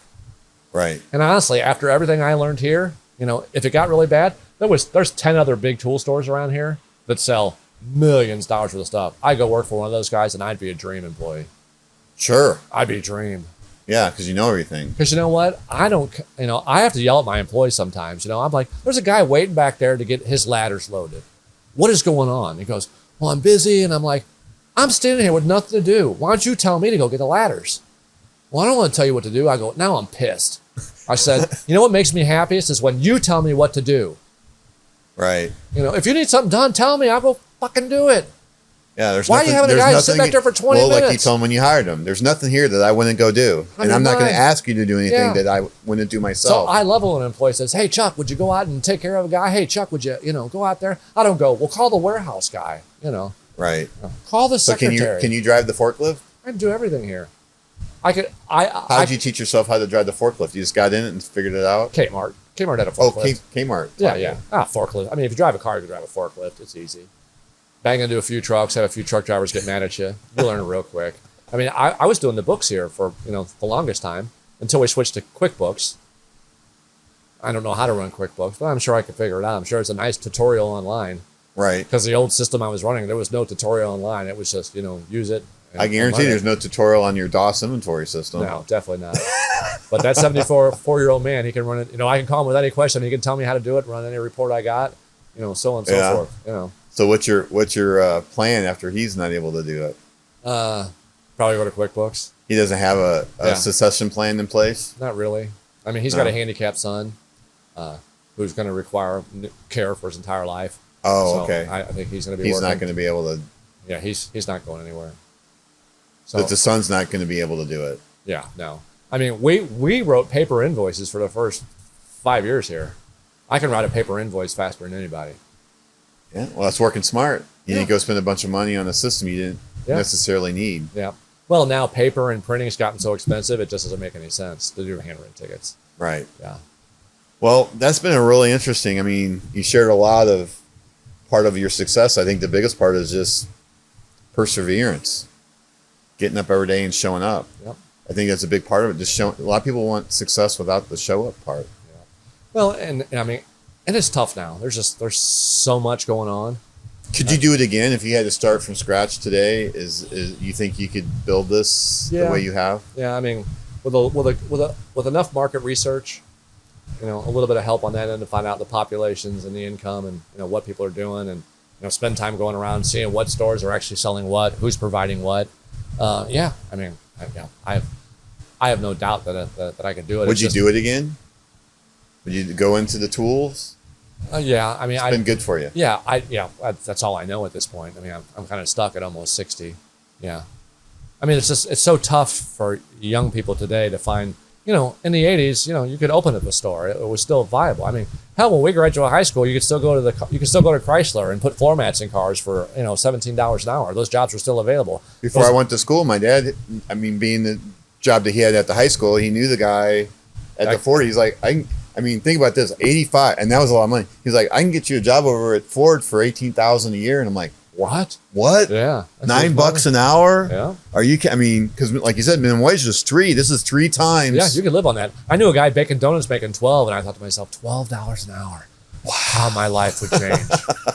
Right. And honestly, after everything I learned here, if it got really bad, there's 10 other big tool stores around here that sell millions of dollars worth of stuff. I'd go work for one of those guys and I'd be a dream employee. Sure. I'd be a dream. Yeah, because you know everything. Because you know what? I have to yell at my employees sometimes. I'm like, there's a guy waiting back there to get his ladders loaded. What is going on? He goes, well, I'm busy. And I'm like, I'm standing here with nothing to do. Why don't you tell me to go get the ladders? Well, I don't want to tell you what to do. I go, now I'm pissed. I said, what makes me happiest is when you tell me what to do. Right. If you need something done, tell me. I'll go fucking do it. Yeah, there's Why are you having a guy sit back there for 20 minutes? Well, like you told him when you hired him, there's nothing here that I wouldn't go do. And I'm not going to ask you to do anything that I wouldn't do myself. So I love when an employee says, hey, Chuck, would you go out and take care of a guy? Hey, Chuck, would you, go out there? I don't go, well, call the warehouse guy. Right. Call the So secretary. can you drive the forklift? I can do everything here. How did you teach yourself how to drive the forklift? You just got in it and figured it out? Kmart had a Oh, forklift. Kmart. Yeah. Forklift. I mean, if you drive a car, you can drive a forklift. It's easy. Bang into a few trucks, have a few truck drivers get mad at you. You learn it real quick. I mean, I was doing the books here for, the longest time until we switched to QuickBooks. I don't know how to run QuickBooks, but I'm sure I could figure it out. I'm sure it's a nice tutorial online. Right. Because the old system I was running, there was no tutorial online. It was just, use it. I guarantee there's no tutorial on your DOS inventory system. No, definitely not. But that 74-year-old man, he can run it. I can call him with any question. He can tell me how to do it, run any report I got, so on and so forth. So what's your plan after he's not able to do it? Probably go to QuickBooks. He doesn't have a succession plan in place? Not really. I mean, he's got a handicapped son who's going to require care for his entire life. Oh, so okay. I think he's going to be He's not going to be able to... Yeah, he's not going anywhere. So, but the son's not going to be able to do it. Yeah, no. I mean, we wrote paper invoices for the first 5 years here. I can write a paper invoice faster than anybody. Yeah, well, that's working smart. You didn't go spend a bunch of money on a system you didn't necessarily need. Yeah. Well, now paper and printing's gotten so expensive, it just doesn't make any sense to do handwritten tickets. Right. Yeah. Well, that's been a really interesting. I mean, you shared a lot of part of your success. I think the biggest part is just perseverance, getting up every day and showing up. Yep. I think that's a big part of it. Just showing. A lot of people want success without the show up part. Yeah. Well, and I mean, and it's tough now. There's so much going on. Could you do it again if you had to start from scratch today? Is you think you could build this the way you have? Yeah, I mean, with enough market research, a little bit of help on that end to find out the populations and the income and what people are doing, and spend time going around seeing what stores are actually selling what, who's providing what. I mean, I have no doubt that I could do it. Would you do it again? Would you go into the tools? Yeah, I mean, it's been good for you. Yeah, that's all I know at this point. I mean, I'm kind of stuck at almost 60. Yeah, I mean, it's so tough for young people today to find. In the 80s, you could open up a store; it was still viable. I mean, hell, when we graduated high school, you could still go to Chrysler and put floor mats in cars for $17 an hour. Those jobs were still available. Before I went to school, my dad, I mean, being the job that he had at the high school, he knew the guy at the Ford. He's like, I mean, think about this, 85, and that was a lot of money. He's like, I can get you a job over at Ford for $18,000 a year, and I'm like, what? Yeah, $9 an hour? Yeah. Are you? I mean, because like you said, minimum wage is 3. This is 3 times. Yeah, you can live on that. I knew a guy baking donuts making 12, and I thought to myself, $12 an hour. Wow, how my life would change.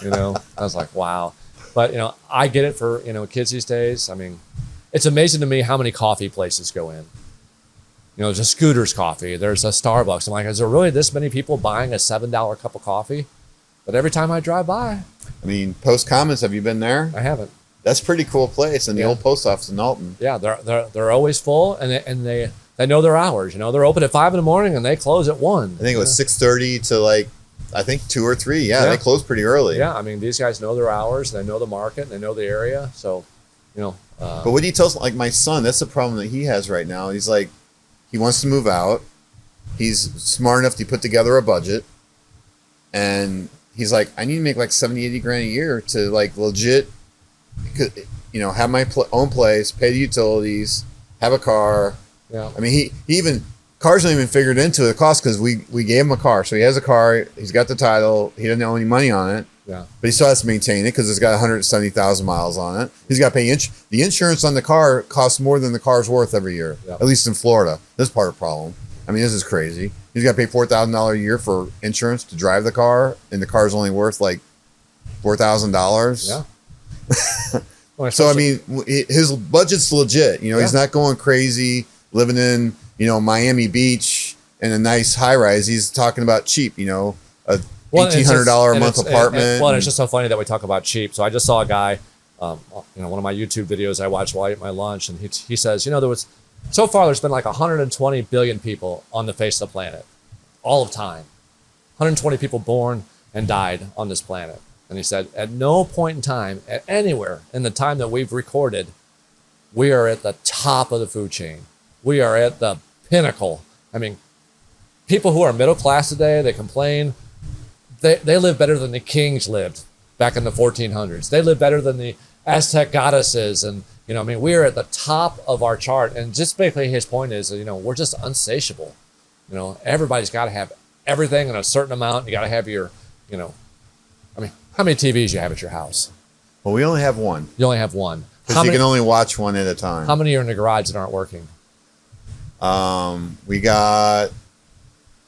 I was like, wow. But I get it for kids these days. I mean, it's amazing to me how many coffee places go in. There's a Scooter's Coffee. There's a Starbucks. I'm like, is there really this many people buying a $7 cup of coffee? But every time I drive by. I mean, Post Commons, have you been there? I haven't. That's a pretty cool place in the old post office in Alton. Yeah, they're always full, and they know their hours. They're open at 5 in the morning and they close at 1. I think it was 6:30 to I think 2 or 3. Yeah, they close pretty early. Yeah, I mean, these guys know their hours. They know the market. They know the area. So, But what he tells, like my son, that's the problem that he has right now. He's like, he wants to move out. He's smart enough to put together a budget. And he's like, I need to make like 70, 80 grand a year to legit, have my own place, pay the utilities, have a car. Yeah. I mean, he even, cars don't even figured into the cost because we gave him a car. So he has a car. He's got the title. He doesn't owe any money on it. Yeah. But he still has to maintain it because it's got 170,000 miles on it. He's got to pay the insurance on the car costs more than the car's worth every year, at least in Florida. This is part of the problem. I mean, this is crazy. He's got to pay $4,000 a year for insurance to drive the car, and the car's only worth like $4,000. Yeah. Well, so, I mean, his budget's legit. He's not going crazy living in, Miami Beach in a nice high rise. He's talking about cheap, a $1,800 a month apartment. And it's just so funny that we talk about cheap. So I just saw a guy, one of my YouTube videos I watched while I ate my lunch, and he says, so far there's been like 120 billion people on the face of the planet, all of time. 120 people born and died on this planet. And he said, at no point in time, anywhere in the time that we've recorded, we are at the top of the food chain. We are at the pinnacle. I mean, people who are middle class today, they complain. They live better than the kings lived back in the 1400s. They live better than Aztec goddesses, and I mean, we're at the top of our chart. And just basically, his point is, we're just unsatiable. Everybody's got to have everything in a certain amount. You got to have your, I mean, how many TVs you have at your house? Well, we only have one. You only have one. Because you can only watch one at a time. How many are in the garage that aren't working? We got.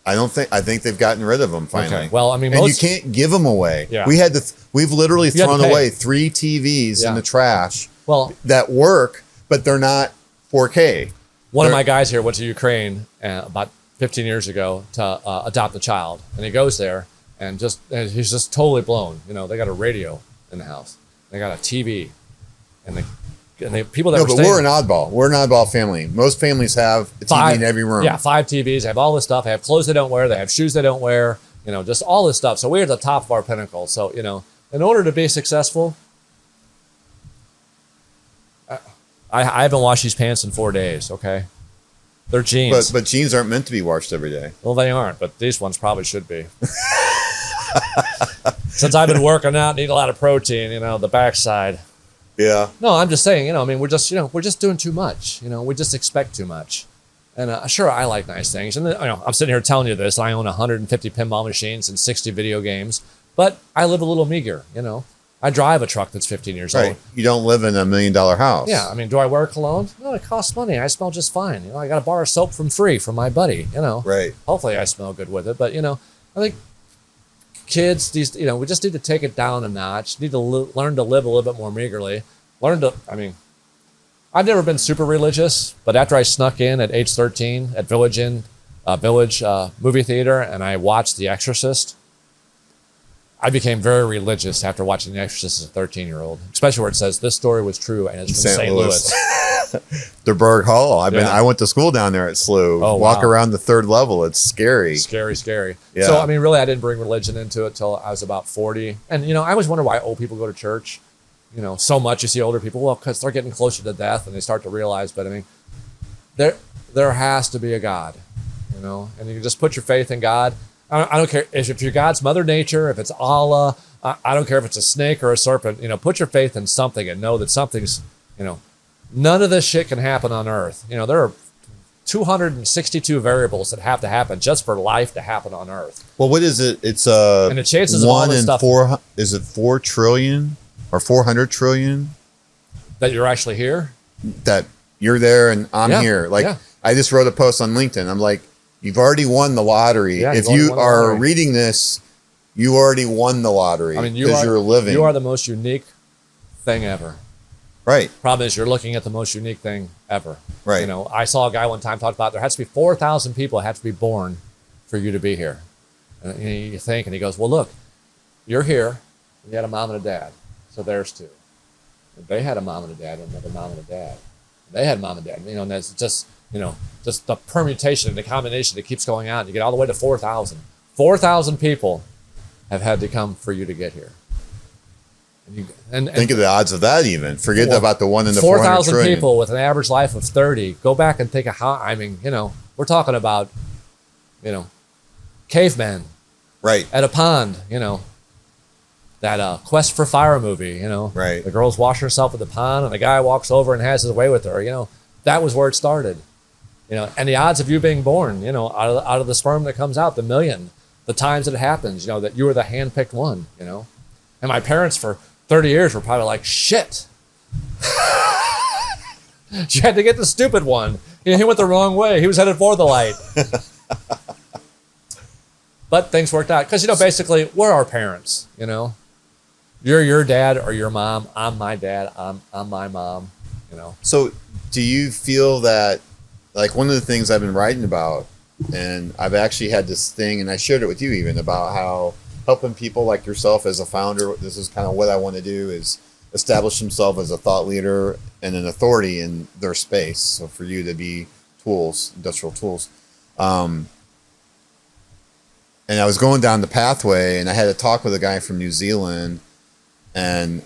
I think they've gotten rid of them finally. Okay. Well, I mean, and you can't give them away. Yeah. We've literally thrown away 3 TVs in the trash. Well, that work, but they're not 4K. One of my guys here went to Ukraine about 15 years ago to adopt a child, and he goes there and he's just totally blown. They got a radio in the house, they got a TV, and they people that. No, but we're an oddball. We're an oddball family. Most families have a TV in every room. Yeah, 5 TVs. They have all this stuff. They have clothes they don't wear. They have shoes they don't wear. Just all this stuff. So we're at the top of our pinnacle. So in order to be successful, I haven't washed these pants in 4 days. Okay, they're jeans. But jeans aren't meant to be washed every day. Well, they aren't. But these ones probably should be. Since I've been working out, need a lot of protein. The backside. Yeah. No, I'm just saying. I mean, we're just doing too much. We just expect too much. And sure, I like nice things. And I'm sitting here telling you this. I own 150 pinball machines and 60 video games. But I live a little meager. I drive a truck that's 15 years old. You don't live in $1 million house. Yeah. I mean, do I wear cologne? No, it costs money. I smell just fine. I got a bar of soap from free from my buddy. Right. Hopefully, I smell good with it. But I think kids, these we just need to take it down a notch. Need to learn to live a little bit more meagerly. I've never been super religious, but after I snuck in at age 13 at Village movie theater and I watched The Exorcist, I became very religious after watching The Exorcist as a 13-year-old, especially where it says this story was true and it's from St. Louis. The Berg Hall. I went to school down there at SLU. Oh, Walk around the 3rd level. It's scary. Scary. Yeah. So, I mean, really, I didn't bring religion into it till I was about 40. And, I always wonder why old people go to church. So much you see older people, well, because they're getting closer to death and they start to realize, but I mean, there has to be a God, and you just put your faith in God. I don't care if you're God's Mother Nature, if it's Allah, I don't care if it's a snake or a serpent, put your faith in something and know that something's, none of this shit can happen on earth. There are 262 variables that have to happen just for life to happen on earth. Well, what is it? It's and the chances of all this stuff. 4, is it 4 trillion? Or 400 trillion that you're actually here, that you're there and I'm here. I just wrote a post on LinkedIn. I'm like, you've already won the lottery. If you are reading this, you already won the lottery. I mean, you're living. You are the most unique thing ever. Right. Problem is, you're looking at the most unique thing ever. Right. I saw a guy one time talk about there has to be 4,000 people have to be born for you to be here. And you think, and he goes, well, look, you're here. You had a mom and a dad. So there's 2. They had a mom and a dad, and another mom and a dad. They had mom and dad. And that's just, just the permutation and the combination that keeps going out. You get all the way to 4,000. 4,000 people have had to come for you to get here. And think of the odds of that even. Forget about the 1 in the 400 4,000 people with an average life of 30. Go back and think of how, I mean, we're talking about, cavemen. Right. At a pond, that Quest for Fire movie, right. The girl's washing herself at the pond and the guy walks over and has his way with her, that was where it started, and the odds of you being born, out of the sperm that comes out, the million, the times that it happens, that you were the handpicked one, and my parents for 30 years were probably like, shit, you had to get the stupid one, he went the wrong way, he was headed for the light. But things worked out because, basically we're our parents, You're your dad or your mom. I'm my dad. I'm my mom. So, do you feel that, like, one of the things I've been writing about, and I've actually had this thing, and I shared it with you even, about how helping people like yourself as a founder. This is kind of what I want to do, is establish himself as a thought leader and an authority in their space. So for you to be industrial tools. And I was going down the pathway, and I had a talk with a guy from New Zealand. And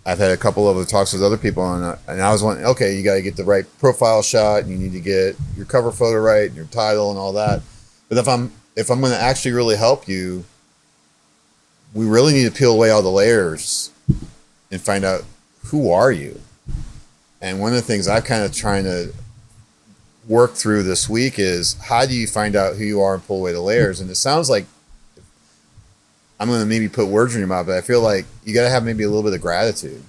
I've had a couple of other talks with other people, and I was wondering, okay, you got to get the right profile shot, and you need to get your cover photo right, and your title, and all that. But if I'm going to actually really help you, we really need to peel away all the layers and find out who are you? And one of the things I've kind of trying to work through this week is how do you find out who you are and pull away the layers? And it sounds like I'm going to maybe put words in your mouth, but I feel like you got to have maybe a little bit of gratitude.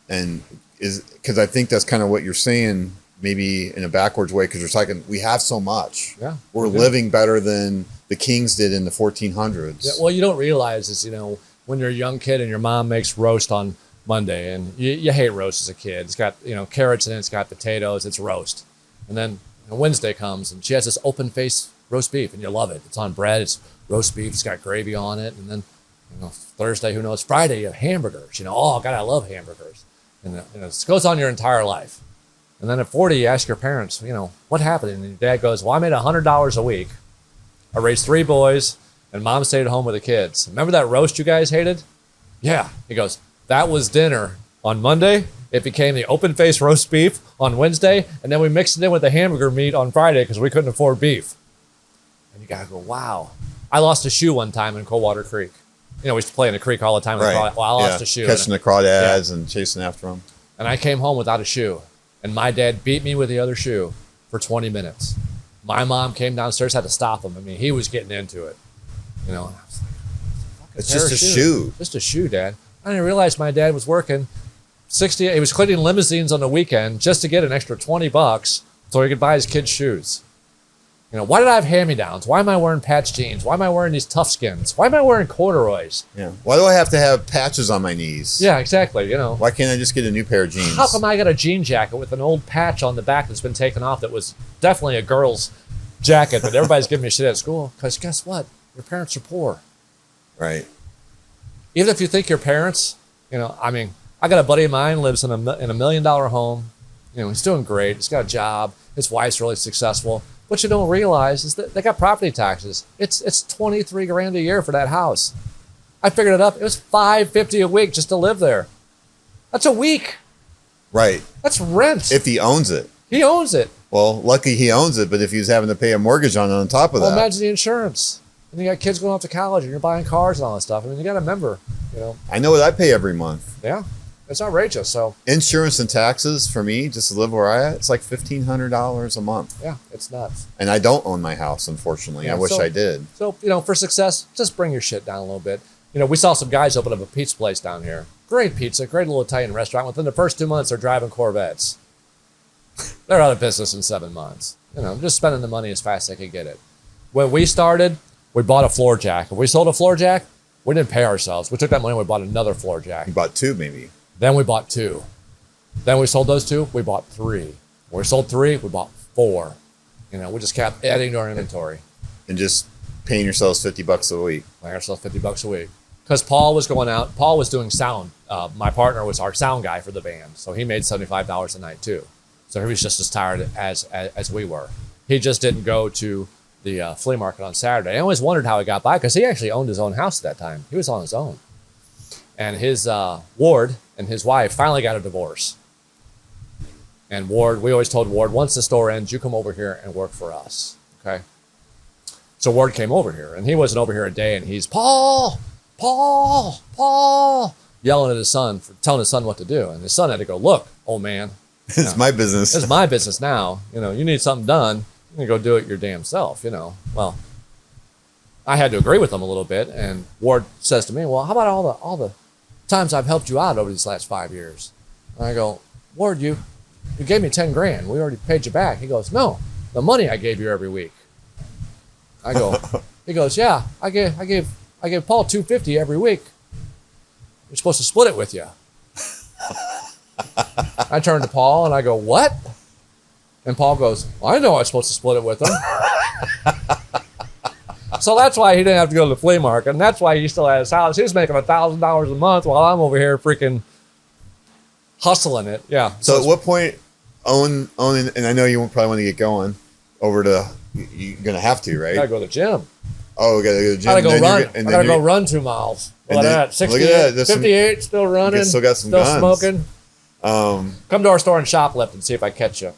And because I think that's kind of what you're saying, maybe in a backwards way, because you're talking, we have so much. Yeah, we're living better than the kings did in the 1400s. Yeah, well, you don't realize is, when you're a young kid and your mom makes roast on Monday, and you hate roast as a kid. It's got, carrots in it, it's got potatoes, it's roast. And then Wednesday comes and she has this open face roast beef and you love it. It's on bread, it's roast beef, it's got gravy on it. And then, Thursday, who knows, Friday, you have hamburgers. Oh, God, I love hamburgers. And it goes on your entire life. And then at 40, you ask your parents, what happened? And your dad goes, well, I made $100 a week. I raised 3 boys and mom stayed at home with the kids. Remember that roast you guys hated? Yeah. He goes, that was dinner on Monday. It became the open face roast beef on Wednesday. And then we mixed it in with the hamburger meat on Friday because we couldn't afford beef. And you got to go, wow. I lost a shoe one time in Coldwater Creek. We used to play in the creek all the time. Right. Well, I lost a shoe. Catching the crawdads and chasing after them. And I came home without a shoe. And my dad beat me with the other shoe for 20 minutes. My mom came downstairs, had to stop him. I mean, he was getting into it. And I was like, it's just a shoe. Just a shoe, Dad. I didn't realize my dad was working 60. He was cleaning limousines on the weekend just to get an extra $20 so he could buy his kids shoes. Why did I have hand-me-downs? Why am I wearing patch jeans? Why am I wearing these tough skins? Why am I wearing corduroys? Yeah. Why do I have to have patches on my knees? Yeah, exactly. Why can't I just get a new pair of jeans? How come I got a jean jacket with an old patch on the back that's been taken off that was definitely a girl's jacket, but everybody's giving me shit at school? Because guess what? Your parents are poor. Right. Even if you think your parents, I got a buddy of mine lives in a $1 million home. He's doing great. He's got a job. His wife's really successful. What you don't realize is that they got property taxes. It's $23,000 a year for that house. I figured it up. It was $550 a week just to live there. That's a week. Right. That's rent. If he owns it. He owns it. Well, lucky he owns it, but if he was having to pay a mortgage on top of that. Imagine the insurance. And you got kids going off to college and you're buying cars and all that stuff. You got a member, I know what I pay every month. Yeah. It's outrageous. So insurance and taxes for me, just to live where I am, it's like $1,500 a month. Yeah, it's nuts. And I don't own my house, unfortunately. Yeah, I wish I did. So, for success, just bring your shit down a little bit. We saw some guys open up a pizza place down here. Great pizza, great little Italian restaurant. Within the first 2 months, they're driving Corvettes. They're out of business in 7 months. Just spending the money as fast as they could get it. When we started, we bought a floor jack. If we sold a floor jack, we didn't pay ourselves. We took that money and we bought another floor jack. You bought 2 maybe. Then we bought 2. Then we sold those 2, we bought 3. When we sold 3, we bought 4. We just kept adding to our inventory. And just paying yourselves $50 a week. Paying ourselves $50 a week. Because Paul was going out, Paul was doing sound. My partner was our sound guy for the band. So he made $75 a night too. So he was just as tired as we were. He just didn't go to the flea market on Saturday. I always wondered how he got by because he actually owned his own house at that time. He was on his own. And his Ward and his wife finally got a divorce. And Ward, we always told Ward, once the store ends, you come over here and work for us. Okay? So Ward came over here, and he wasn't over here a day, and he's, Paul, yelling at his son, telling his son what to do. And his son had to go, look, old man. It's my business. It's my business now. You need something done, you can go do it your damn self, Well, I had to agree with him a little bit, and Ward says to me, well, how about all the times I've helped you out over these last 5 years? And I go, Ward, you gave me $10,000. We already paid you back. He goes, no, the money I gave you every week. I go, he goes, yeah, I gave Paul $250 every week. You're supposed to split it with you. I turn to Paul and I go, what? And Paul goes, well, I know I'm supposed to split it with him. So that's why he didn't have to go to the flea market, and that's why he still had his house. He was making $1,000 a month while I'm over here freaking hustling it. Yeah. So at what point owning, and I know you probably want to get going over to, you're going to have to, right? I gotta go to the gym. Oh, we gotta go to the gym. I gotta go run 2 miles. Look at that. 68, 58, still running. Still got some still guns. Smoking. Come to our store and shoplift and see if I catch you.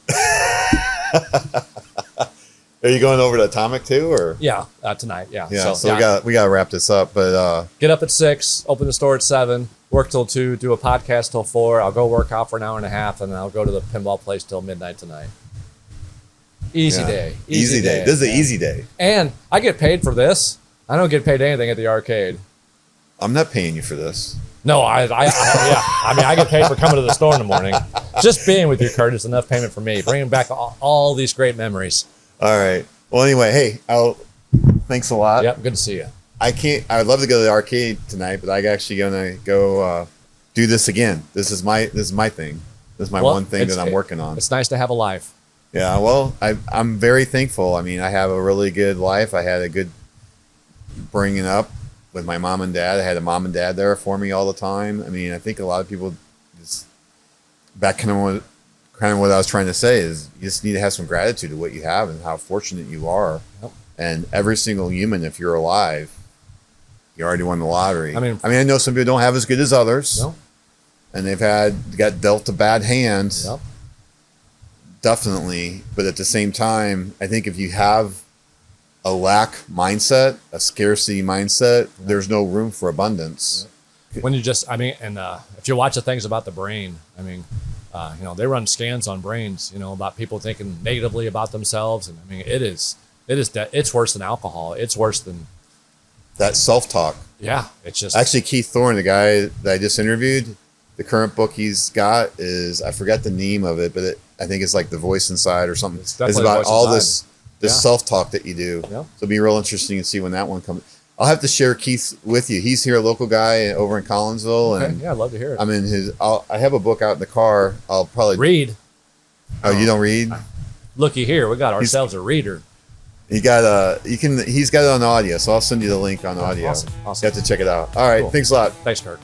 Are you going over to Atomic too, or? Yeah, tonight. Yeah. Yeah. So we got to wrap this up, but get up at 6, open the store at 7, work till 2, do a podcast till 4. I'll go work out for an hour and a half, and then I'll go to the pinball place till midnight tonight. Easy day. Easy day. This is an easy day. And I get paid for this. I don't get paid anything at the arcade. I'm not paying you for this. No, I get paid for coming to the store in the morning. Just being with you, Kurt, is enough payment for me. Bringing back all these great memories. All right. Well, anyway, hey, thanks a lot. Yep, good to see you. I'd love to go to the arcade tonight, but I'm actually gonna go do this again. This is my thing. This is my one thing that I'm working on. It's nice to have a life. Yeah. Well, I'm very thankful. I mean, I have a really good life. I had a good bringing up with my mom and dad. I had a mom and dad there for me all the time. I mean, I think a lot of people just kind of what I was trying to say is you just need to have some gratitude to what you have and how fortunate you are. Yep. And every single human, if you're alive, you already won the lottery. I mean, I know some people don't have as good as others. No. And got dealt a bad hand. Yep. Definitely. But at the same time, I think if you have a lack mindset, a scarcity mindset, there's no room for abundance. When you just, if you watch the things about the brain, they run scans on brains, about people thinking negatively about themselves. And it's worse than alcohol. It's worse than that self-talk. Yeah. It's just actually Keith Thorne, the guy that I just interviewed, the current book he's got is, I forgot the name of it, but I think it's like The Voice Inside or something. It's about all this self-talk that you do. Yeah. So it'll be real interesting to see when that one comes. I'll have to share Keith with you. He's here, a local guy over in Collinsville. Okay. And yeah, I'd love to hear it. I'm in I have a book out in the car. I'll probably read. Oh, you don't read? Looky here, we got ourselves a reader. He's got it on audio, so I'll send you the link on audio. Awesome. You have to check it out. All right, cool. Thanks a lot. Thanks, Kirk.